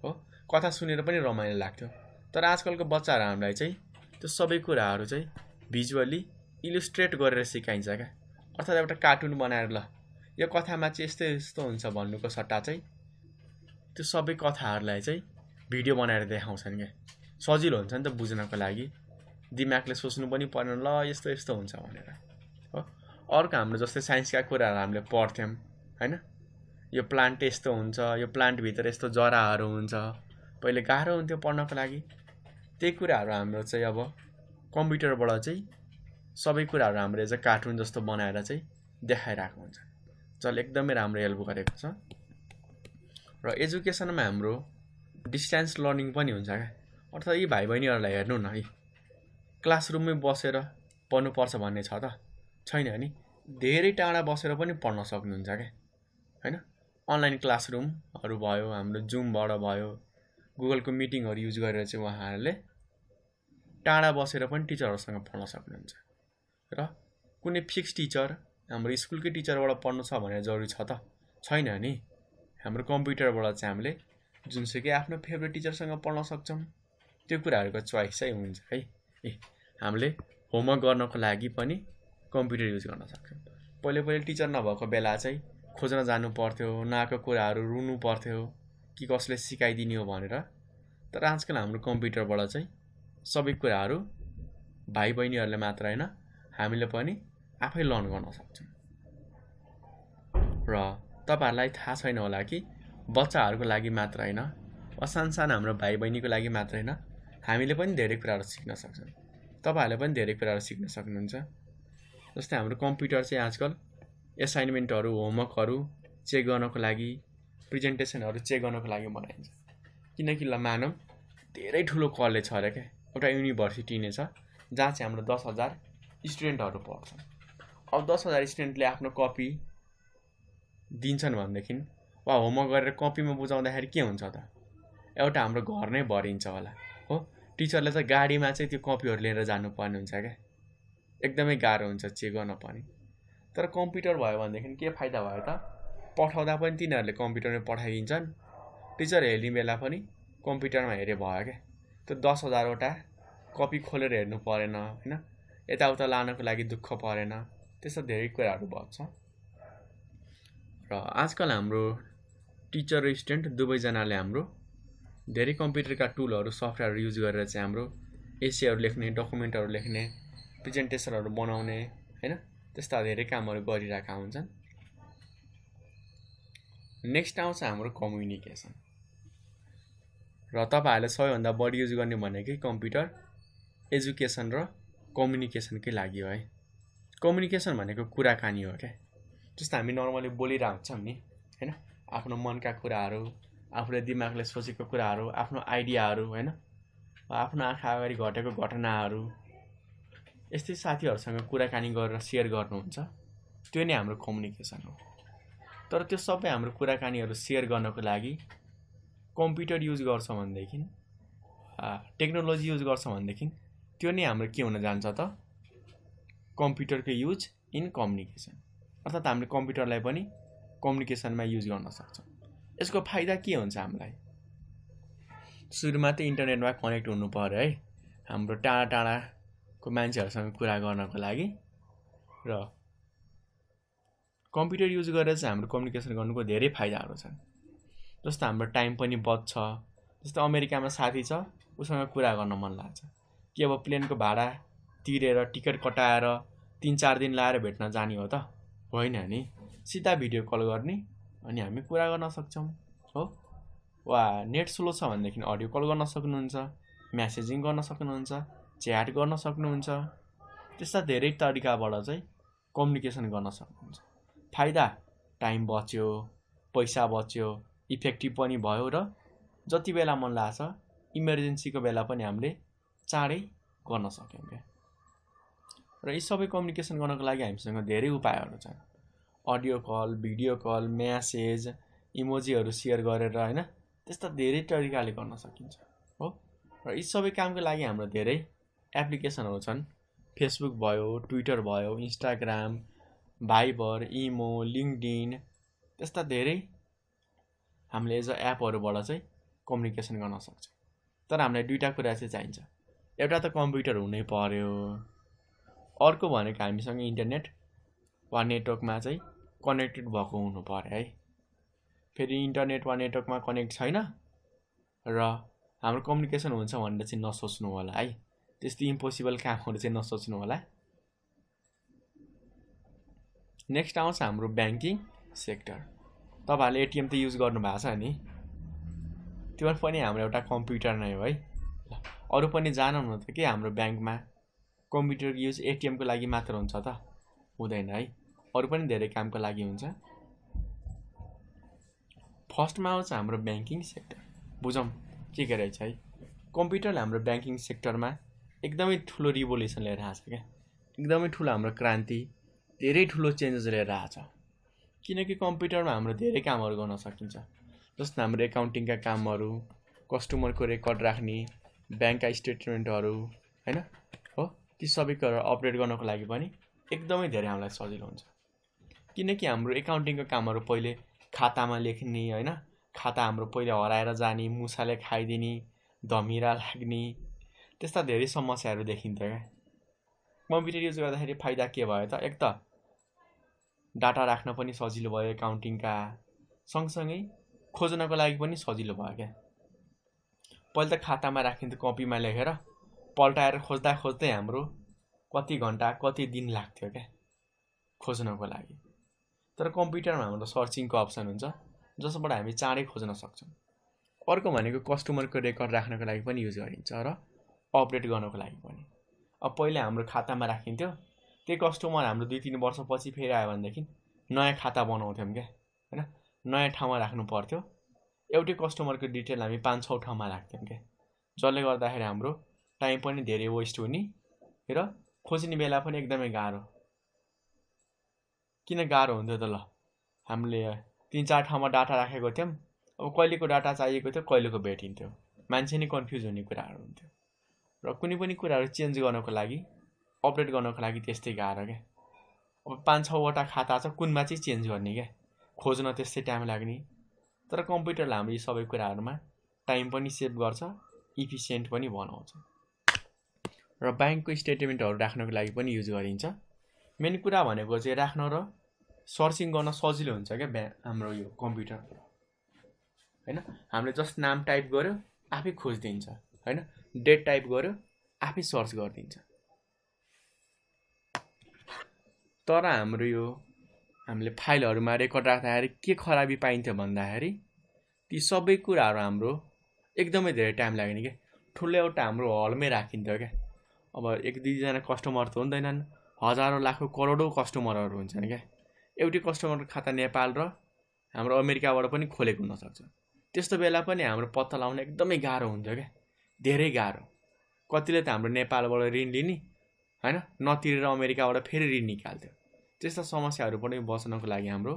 हो, कथा सुनेर पनि रमाइलो लाग्थ्यो। तर आजकलको बच्चाहरू हामीलाई चाहिँ त्यो सबै कुराहरू चाहिँ भिजुअली इलिस्ट्रेट गरेर सिकाइन्छ क्या। अर्थात् एउटा कार्टुन बनाएर ल यो कथामा चाहिँ यस्तो यस्तो हुन्छ भन्नुको सट्टा चाहिँ त्यो सबै कथाहरूलाई चाहिँ भिडियो बनाएर देखाउँछन् क्या। सजिलो हुन्छ नि त बुझ्नको लागि, दिमागले सोच्नु पनि पर्दैन ल यस्तो यस्तो हुन्छ भनेर, हो। अर्को हाम्रो जस्तै साइन्सका कुराहरू हामीले पढ्थ्यौँ, होइन? यो प्लान्ट यस्तो हुन्छ, यो प्लान्टभित्र यस्तो जराहरू हुन्छ, पहिले गाह्रो हुन्थ्यो पढ्नको लागि। त्यही कुराहरू हाम्रो चाहिँ अब कम्प्युटरबाट चाहिँ सबै कुराहरू हामीले चाहिँ कार्टुन जस्तो बनाएर चाहिँ देखाइरहेको हुन्छ, जसले एकदमै राम्रो हेल्प गरेको छ। र एजुकेसनमा हाम्रो डिस्टेन्स लर्निङ पनि हुन्छ क्या। अर्थात् यी भाइ बहिनीहरूलाई हेर्नु न है, क्लासरुममै बसेर पढ्नुपर्छ भन्ने छ त? छैन नि। धेरै टाढा बसेर पनि पढ्न सक्नुहुन्छ क्या, होइन? अनलाइन क्लासरुमहरू भयो, हाम्रो जुमबाट भयो, गुगलको मिटिङहरू युज गरेर चाहिँ उहाँहरूले टाढा बसेर पनि टिचरहरूसँग पढ्न सक्नुहुन्छ। र कुनै फिक्स टिचर हाम्रो स्कुलकै टिचरबाट पढ्नु छ भनेर जरुरी छ त छैन नि। हाम्रो कम्प्युटरबाट चाहिँ हामीले जुनसुकै आफ्नो फेभरेट टिचरसँग पढ्न सक्छौँ। त्यो कुराहरूको चोइस चाहिँ हुन्छ है। हामीले होमवर्क गर्नको लागि पनि कम्प्युटर युज गर्न सक्छौँ। पहिले टिचर नभएको बेला चाहिँ खोज्न जानु पर्थ्यो, नआएको कुराहरू रुनु पर्थ्यो कि कसले सिकाइदिने हो भनेर। तर आजकल हाम्रो कम्प्युटरबाट चाहिँ सबै कुराहरू भाइ बहिनीहरूले मात्र होइन हामीले पनि आफै लर्न गर्न सक्छौँ। र तपाईहरुलाई थाहा छैन होला कि बच्चाहरूको लागि मात्र होइन वा सानसानो हाम्रो भाइ बहिनीको लागि मात्र होइन हामीले पनि धेरै कुराहरू सिक्न सक्छौँ। तपाईहरुले पनि धेरै कुराहरू सिक्न सक्नुहुन्छ। जस्तै हाम्रो कम्प्युटर चाहिँ आजकल एसाइनमेन्टहरू, होमवर्कहरू चेक गर्नको लागि, प्रेजेन्टेसनहरू चेक गर्नको लागि बनाइन्छ। किनकि ल मानौँ धेरै ठुलो कलेज छ अरे क्या, एउटा युनिभर्सिटी नै छ जहाँ चाहिँ हाम्रो 10,000 स्टुडेन्टहरू पढ्छन्। अब 10,000 स्टुडेन्टले आफ्नो कपी दिन्छन् भनेदेखि वा होमवर्क गरेर कपीमा बुझाउँदाखेरि के हुन्छ त? एउटा हाम्रो घर नै भरिन्छ होला हो। टिचरले चाहिँ गाडीमा चाहिँ त्यो कपीहरू लिएर जानुपर्ने हुन्छ क्या, एकदमै गाह्रो हुन्छ चेक गर्न पनि। तर कम्प्युटर भयो भनेदेखि के फाइदा भयो त? पठाउँदा पनि तिनीहरूले कम्प्युटरमै पठाइदिन्छन्, टिचर हेर्ने बेला पनि कम्प्युटरमा हेरे भयो क्या। त्यो 10,000वटा कपी खोलेर हेर्नु परेन होइन, यताउता लानको लागि दुःख परेन, त्यस्तो धेरै कुराहरू बच्छ। र आजकल हाम्रो टिचर र स्टुडेन्ट दुवैजनाले हाम्रो धेरै कम्प्युटरका टुलहरू, सफ्टवेयरहरू युज गरेर चाहिँ हाम्रो एसेहरू लेख्ने, डकुमेन्टहरू लेख्ने, प्रेजेन्टेसनहरू बनाउने होइन त्यस्ता धेरै कामहरू गरिरहेका हुन्छन्। नेक्स्ट आउँछ हाम्रो कम्युनिकेसन। र तपाईहरुले सबैभन्दा बढी युज गर्ने भनेकै कम्प्युटर एजुकेसन र कम्युनिकेसनकै लागि हो है। कम्युनिकेसन भनेको कुराकानी हो क्या। जस्तो हामी नर्मली बोलिरहेको हुन्छौँ नि होइन, आफ्नो मनका कुराहरू, आफूले दिमागले सोचेको कुराहरू, आफ्नो आइडियाहरू होइन, आफ्नो आँखा अगाडि घटेको घटनाहरू यस्तै साथीहरूसँग कुराकानी गरेर सेयर गर्नुहुन्छ, त्यो नै हाम्रो कम्युनिकेसन हो। तर त्यो सबै हाम्रो कुराकानीहरू सेयर गर्नको लागि कम्प्युटर युज गर्छ भनेदेखि, टेक्नोलोजी युज गर्छ भनेदेखि त्यो नै हाम्रो के हुन जान्छ त? कम्प्युटरको युज इन कम्युनिकेसन। अर्थात् हामीले कम्प्युटरलाई पनि कम्युनिकेसनमा युज गर्न सक्छौँ। यसको फाइदा के हुन्छ हामीलाई? सुरुमा त इन्टरनेटमा कनेक्ट हुनु पर्यो है हाम्रो टाढा टाढाको मान्छेहरूसँग कुरा गर्नको लागि। र कम्प्युटर युज गरेर चाहिँ हाम्रो कम्युनिकेसन गर्नुको धेरै फाइदाहरू छन्। जस्तो हाम्रो टाइम पनि बच्छ। जस्तो अमेरिकामा साथी छ, उसँग कुरा गर्न मन लाग्छ कि अब प्लेनको भाडा तिरेर टिकट कटाएर 3-4 दिन लाएर भेट्न जाने हो त? होइन नि, सिधा भिडियो कल गर्ने अनि हामी कुरा गर्न सक्छौँ हो। वा नेट स्लो छ भनेदेखि अडियो कल गर्न सक्नुहुन्छ, म्यासेजिङ गर्न सक्नुहुन्छ, च्याट गर्न सक्नुहुन्छ। त्यस्ता धेरै तरिकाबाट चाहिँ कम्युनिकेसन गर्न सक्नुहुन्छ। फाइदा टाइम बच्यो, पैसा बच्यो, इफेक्टिभ पनि भयो र जति बेला मन लाग्छ इमर्जेन्सीको बेला पनि हामीले चाँडै गर्न सक्यौँ क्या। र यी सबै कम्युनिकेसन गर्नको लागि हामीसँग धेरै उपायहरू छन्। Audio call, video call, message, इमोजीहरू सेयर गरेर होइन त्यस्ता धेरै तरिकाले गर्न सकिन्छ हो। र यी सबै कामको लागि हाम्रो धेरै एप्लिकेसनहरू छन्। फेसबुक भयो, ट्विटर भयो, इन्स्टाग्राम, भाइबर, इमो, लिङ्कडिन, त्यस्ता धेरै हामीले एज अ एपहरूबाट चाहिँ कम्युनिकेसन गर्न सक्छौँ। तर हामीलाई दुईवटा कुरा चाहिँ चाहिन्छ। एउटा त कम्प्युटर हुनै पर्यो, अर्को भनेको हामीसँग इन्टरनेट वा नेटवर्कमा चाहिँ कनेक्टेड भएको हुनु पर्यो है। फेरि इन्टरनेट वा नेटवर्कमा कनेक्ट छैन र हाम्रो कम्युनिकेसन हुन्छ भनेर चाहिँ नसोच्नु होला है। त्यस्तो इम्पोसिबल कामहरू चाहिँ नसोच्नु होला। नेक्स्ट आउँछ हाम्रो ब्याङ्किङ सेक्टर। तपाईँहरूले एटिएम त युज गर्नुभएको छ नि, त्यो पनि हाम्रो एउटा कम्प्युटर नै हो है। अरू पनि जानु न त के हाम्रो ब्याङ्कमा कम्प्युटरको युज एटिएमको लागि मात्र हुन्छ त? हुँदैन है, अरू पनि धेरै कामको लागि हुन्छ। फर्स्टमा आउँछ हाम्रो ब्याङ्किङ सेक्टर। बुझौँ के रहेछ है। कम्प्युटरले हाम्रो ब्याङ्किङ सेक्टरमा एकदमै ठुलो रिभोल्युसन लिएर आएको छ क्या, एकदमै ठुलो हाम्रो क्रान्ति, धेरै ठुलो चेन्जेस लिएर आएको छ। किनकि कम्प्युटरमा हाम्रो धेरै कामहरू गर्न सकिन्छ। जस्तो हाम्रो एकाउन्टिङका कामहरू, कस्टमरको रेकर्ड राख्ने, ब्याङ्कका स्टेटमेन्टहरू होइन हो, ती सबै कुराहरू अपडेट गर्नको लागि पनि एकदमै धेरै हामीलाई सजिलो हुन्छ। किनकि हाम्रो एकाउन्टिङको कामहरू पहिले खातामा लेख्ने होइन, खाता हाम्रो पहिले हराएर जाने, मुसाले खाइदिने, धमिरा लाग्ने, त्यस्ता धेरै समस्याहरू देखिन्थ्यो क्या। कम्प्युटर युज गर्दाखेरि फाइदा के भयो त, एक त डाटा राख्न पनि सजिलो भयो एकाउन्टिङका, सँगसँगै खोज्नको लागि पनि सजिलो भयो क्या। पहिले त खातामा राखिन्थ्यो कपीमा लेखेर, पल्टाएर खोज्दा खोज्दै हाम्रो कति घन्टा कति दिन लाग्थ्यो क्या खोज्नको लागि। तर कम्प्युटरमा हाम्रो सर्चिङको अप्सन हुन्छ जसबाट हामी चाँडै खोज्न सक्छौँ। अर्को भनेको कस्टमरको रेकर्ड राख्नको लागि पनि युज गरिन्छ र अपडेट गर्नको लागि पनि। अब पहिले हाम्रो खातामा राखिन्थ्यो, त्यही कस्टमर हाम्रो 2-3 वर्षपछि फेरि आयो भनेदेखि नयाँ खाता बनाउँथ्यौँ क्या होइन, नयाँ ठाउँमा राख्नु पर्थ्यो। एउटै कस्टमरको डिटेल हामी 5-6 ठाउँमा राख्थ्यौँ क्या, जसले गर्दाखेरि हाम्रो टाइम पनि धेरै वेस्ट हुने र खोज्ने बेला पनि एकदमै गाह्रो। किन गाह्रो हुन्थ्यो त, ल हामीले 3-4 ठाउँमा डाटा राखेको थियौँ, अब कहिलेको डाटा चाहिएको थियो कहिलेको भेटिन्थ्यो, मान्छे नै कन्फ्युज हुने कुराहरू हुन्थ्यो। र कुनै पनि कुराहरू चेन्ज गर्नको लागि, अपडेट गर्नको लागि त्यस्तै गाह्रो क्या। अब 5-6 वटा खाता छ, कुनमा चाहिँ चेन्ज गर्ने क्या, खोज्न त्यस्तै टाइम लाग्ने। तर कम्प्युटरले हाम्रो यी सबै कुराहरूमा टाइम पनि सेभ गर्छ, इफिसियन्ट पनि बनाउँछ। र ब्याङ्कको स्टेटमेन्टहरू राख्नको लागि पनि युज गरिन्छ। मेन कुरा भनेको चाहिँ राख्न र सर्चिङ गर्न सजिलो हुन्छ क्या हाम्रो यो कम्प्युटर होइन। हामीले जस्ट नाम टाइप गर्यो आफै खोजिदिन्छ होइन, डेट टाइप गर्यो आफै सर्च गरिदिन्छ। तर हाम्रो यो हामीले फाइलहरूमा रेकर्ड राख्दाखेरि के खराबी पाइन्थ्यो भन्दाखेरि ती सबै कुराहरू हाम्रो एकदमै धेरै टाइम लाग्ने क्या। ठुलो एउटा हाम्रो हलमै राखिन्थ्यो क्या। अब 1-2 जना कस्टमर त हुँदैनन्, हजारौँ लाखौँ करोडौँ कस्टमरहरू हुन्छन् क्या। एउटै कस्टमरको खाता नेपाल र हाम्रो अमेरिकाबाट पनि खोलेको हुनसक्छ। त्यस्तो बेला पनि हाम्रो पत्ता लगाउन एकदमै गाह्रो हुन्थ्यो क्या, धेरै गाह्रो। कतिले त हाम्रो नेपालबाट ऋण लिने होइन, नतिरेर अमेरिकाबाट फेरि ऋण निकाल्थ्यो। त्यस्ता समस्याहरू पनि बच्नको लागि हाम्रो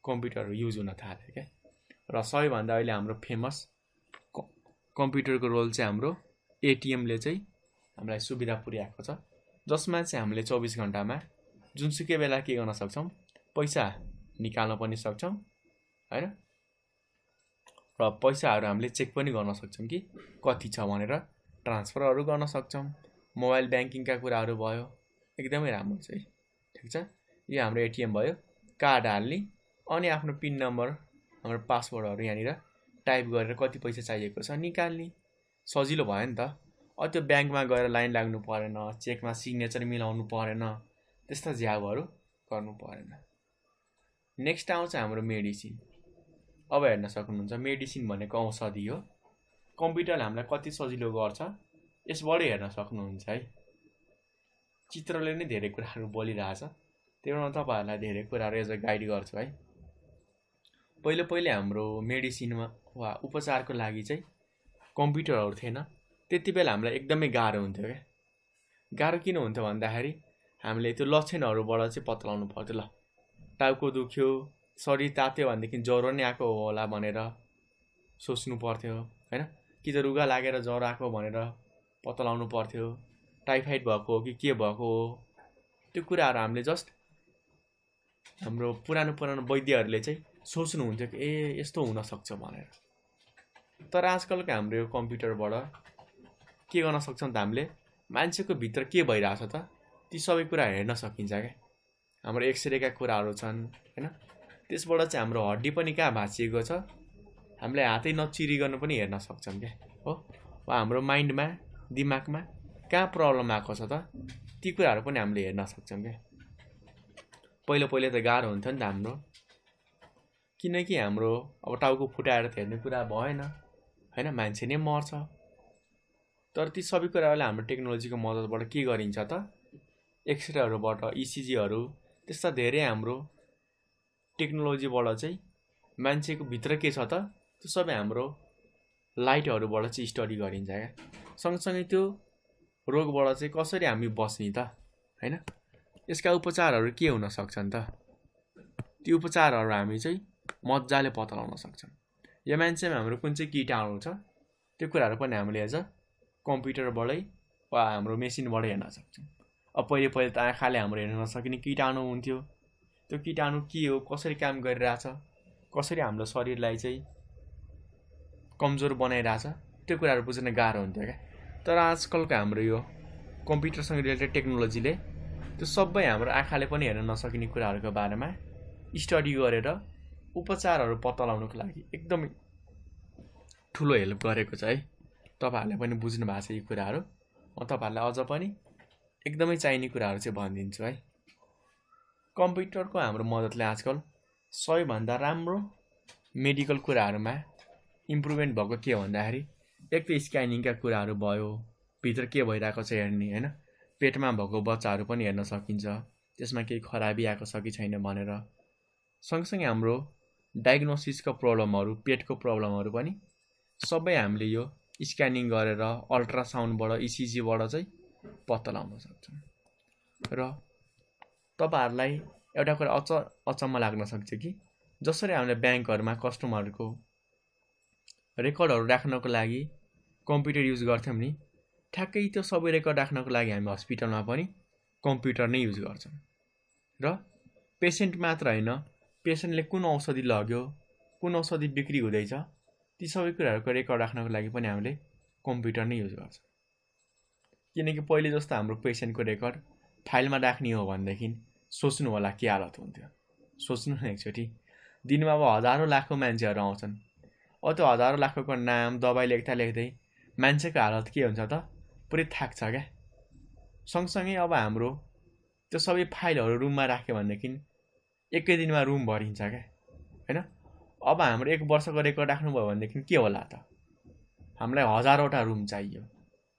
कम्प्युटर युज हुन थाल्यो क्या। र सबैभन्दा अहिले हाम्रो फेमस कम्प्युटरको रोल चाहिँ हाम्रो एटिएमले चाहिँ हामीलाई सुविधा पुर्याएको छ, जसमा चाहिँ हामीले 24 घन्टामा जुनसुकै बेला के गर्न सक्छौँ, पैसा निकाल्न पनि सक्छौँ होइन, र पैसाहरू हामीले चेक पनि गर्न सक्छौँ कि कति छ भनेर, ट्रान्सफरहरू गर्न सक्छौँ। मोबाइल ब्याङ्किङका कुराहरू भयो, एकदमै राम्रो छ है। ठिक छ, यो हाम्रो एटिएम भयो, कार्ड हाल्ने अनि आफ्नो पिन नम्बर, हाम्रो पासवर्डहरू यहाँनिर टाइप गरेर कति पैसा चाहिएको छ निकाल्ने, सजिलो भयो नि त। अब त्यो ब्याङ्कमा गएर लाइन लाग्नु परेन, चेकमा सिग्नेचर मिलाउनु परेन, त्यस्ता झ्याउहरू गर्नु परेन। नेक्स्ट आउँछ हाम्रो मेडिसिन। अब हेर्न सक्नुहुन्छ मेडिसिन भनेको औषधि हो। कम्प्युटरले हामीलाई कति सजिलो गर्छ यसबाटै हेर्न सक्नुहुन्छ है। चित्रले नै धेरै कुराहरू बोलिरहेछ, त्यही भएर तपाईँहरूलाई धेरै कुराहरू एज अ गाइड गर्छु है। पहिले हाम्रो मेडिसिनमा वा उपचारको लागि चाहिँ कम्प्युटरहरू थिएन, त्यति बेला हामीलाई एकदमै गाह्रो हुन्थ्यो क्या। गाह्रो किन हुन्थ्यो भन्दाखेरि हामीले त्यो लक्षणहरूबाट चाहिँ पत्ता लगाउनु पर्थ्यो। ल टाउको दुख्यो, शरीर तात्यो भनेदेखि ज्वरो नै आएको होला भनेर सोच्नु पर्थ्यो होइन, कि त रुगा लागेर ज्वरो आएको भनेर पत्ता लगाउनु पर्थ्यो, टाइफाइड भएको हो कि के भएको हो, त्यो कुराहरू हामीले जस्ट हाम्रो पुरानो वैद्यहरूले चाहिँ सोच्नुहुन्थ्यो कि ए यस्तो हुनसक्छ भनेर। तर आजकलको हाम्रो यो कम्प्युटरबाट के गर्न सक्छौँ त, हामीले मान्छेको भित्र के भइरहेछ त ती सबै कुरा हेर्न सकिन्छ क्या। हाम्रो एक्सरेका कुराहरू छन् होइन, त्यसबाट चाहिँ हाम्रो हड्डी पनि कहाँ भाँचिएको छ, हामीले हातै नचिरिकन पनि हेर्न सक्छौँ क्या हो। वा हाम्रो माइन्डमा, दिमागमा कहाँ प्रब्लम आएको छ त ती कुराहरू पनि हामीले हेर्न सक्छौँ क्या। पहिले त गाह्रो हुन्थ्यो नि त हाम्रो, किनकि हाम्रो अब टाउको फुटाएर त हेर्ने कुरा भएन होइन, मान्छे नै मर्छ। तर ती सबै कुराहरूले हाम्रो टेक्नोलोजीको मद्दतबाट के गरिन्छ त, एक्सरेहरूबाट, इसिजीहरू, त्यस्ता धेरै हाम्रो टेक्नोलोजीबाट चाहिँ मान्छेको भित्र के छ त त्यो सबै हाम्रो लाइटहरूबाट चाहिँ स्टडी गरिन्छ क्या। सँगसँगै त्यो रोगबाट चाहिँ कसरी हामी बस्ने त होइन, यसका उपचारहरू के हुन सक्छन् त, त्यो उपचारहरू हामी चाहिँ मजाले पत्ता लगाउन सक्छौँ। यो मान्छेमा हाम्रो कुन चाहिँ कीटाणु छ त्यो कुराहरू पनि हामीले एज अ कम्प्युटरबाटै वा हाम्रो मेसिनबाटै हेर्न सक्छौँ। अब पहिले त आँखाले हाम्रो हेर्न नसकिने कीटाणु हुन्थ्यो, त्यो त्यो कीटाणु के हो, कसरी काम गरिरहेछ, कसरी हाम्रो शरीरलाई चाहिँ कमजोर बनाइरहेछ, त्यो कुराहरू बुझ्न गाह्रो हुन्थ्यो क्या। तर आजकलको हाम्रो यो कम्प्युटरसँग रिलेटेड टेक्नोलोजीले त्यो सबै हाम्रो आँखाले पनि हेर्न नसकिने कुराहरूको बारेमा स्टडी गरेर उपचारहरू पत्ता लगाउनको लागि एकदमै ठुलो हेल्प गरेको छ है। तपाईँहरूले पनि बुझ्नु भएको छ यी कुराहरू। म तपाईँहरूलाई अझ पनि एकदमै चाहिने कुराहरू चाहिँ भनिदिन्छु है। कम्प्युटरको हाम्रो मद्दतले आजकल सबैभन्दा राम्रो मेडिकल कुराहरूमा इम्प्रुभमेन्ट भएको के भन्दाखेरि एक त स्क्यानिङका कुराहरू भयो, भित्र के भइरहेको छ हेर्ने होइन, पेटमा भएको बच्चाहरू पनि हेर्न सकिन्छ, त्यसमा केही खराबी आएको छ कि छैन भनेर। सँगसँगै हाम्रो डायग्नोसिसको प्रब्लमहरू, पेटको प्रब्लमहरू पनि सबै हामीले यो स्क्यानिङ गरेर अल्ट्रासाउन्डबाट, इसिजीबाट चाहिँ पत्ता लगाउन सक्छौँ। र तपाईँहरूलाई एउटा कुरा अचम्म लाग्न सक्छ कि जसरी हामीले ब्याङ्कहरूमा कस्टमरहरूको रेकर्डहरू राख्नको लागि कम्प्युटर युज गर्थ्यौँ नि, ठ्याक्कै त्यो सबै रेकर्ड राख्नको लागि हामी हस्पिटलमा पनि कम्प्युटर नै युज गर्छौँ। र पेसेन्ट मात्र होइन, पेसेन्टले कुन औषधि लग्यो, कुन औषधि बिक्री हुँदैछ, ती सबै कुराहरूको रेकर्ड राख्नको लागि पनि हामीले कम्प्युटर नै युज गर्छौँ। किनकि पहिले जस्तो हाम्रो पेसेन्टको रेकर्ड फाइलमा राख्ने हो भनेदेखि सोच्नु होला के हालत हुन्थ्यो। सोच्नु न एकचोटि, दिनमा अब हजारौँ लाखौँ मान्छेहरू आउँछन्, त्यो हजारौँ लाखौँको नाम दबाई लेख्दा लेख्दै मान्छेको हालत के हुन्छ त पुरै थाक्छ क्या। सँगसँगै अब हाम्रो त्यो सबै फाइलहरू रुममा राख्यो भनेदेखि एकै दिनमा रुम भरिन्छ क्या होइन। अब हाम्रो 1 वर्षको रेकर्ड राख्नुभयो भनेदेखि के होला त, हामीलाई हजारवटा रुम चाहियो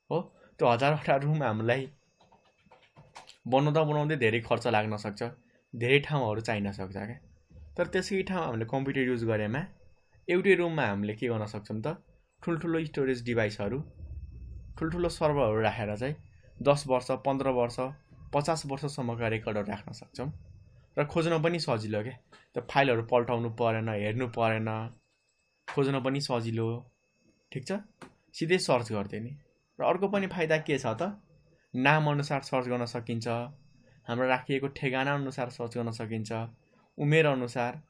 हो। त्यो हजारवटा रुम हामीलाई बनाउँदै धेरै खर्च लाग्न सक्छ, धेरै ठाउँहरू चाहिन सक्छ क्या। तर त्यसै ठाउँ हामीले कम्प्युटर युज गरेमा एउटै रुममा हामीले के गर्न सक्छौँ त, ठुल्ठुलो स्टोरेज डिभाइसहरू, ठुल्ठुलो सर्भरहरू राखेर चाहिँ 10 वर्ष, 15 वर्ष, 50 वर्षसम्मका रेकर्डहरू राख्न सक्छौँ। र खोज्न पनि सजिलो क्या। त्यो फाइलहरू पल्टाउनु परेन, हेर्नु परेन, खोज्न पनि सजिलो, ठिक छ, सिधै सर्च गर्दै नि। र अर्को पनि फाइदा के छ त, नामअनुसार सर्च गर्न सकिन्छ, हाम्रो राखिएको ठेगाना अनुसार सर्च गर्न सकिन्छ, उमेर अनुसार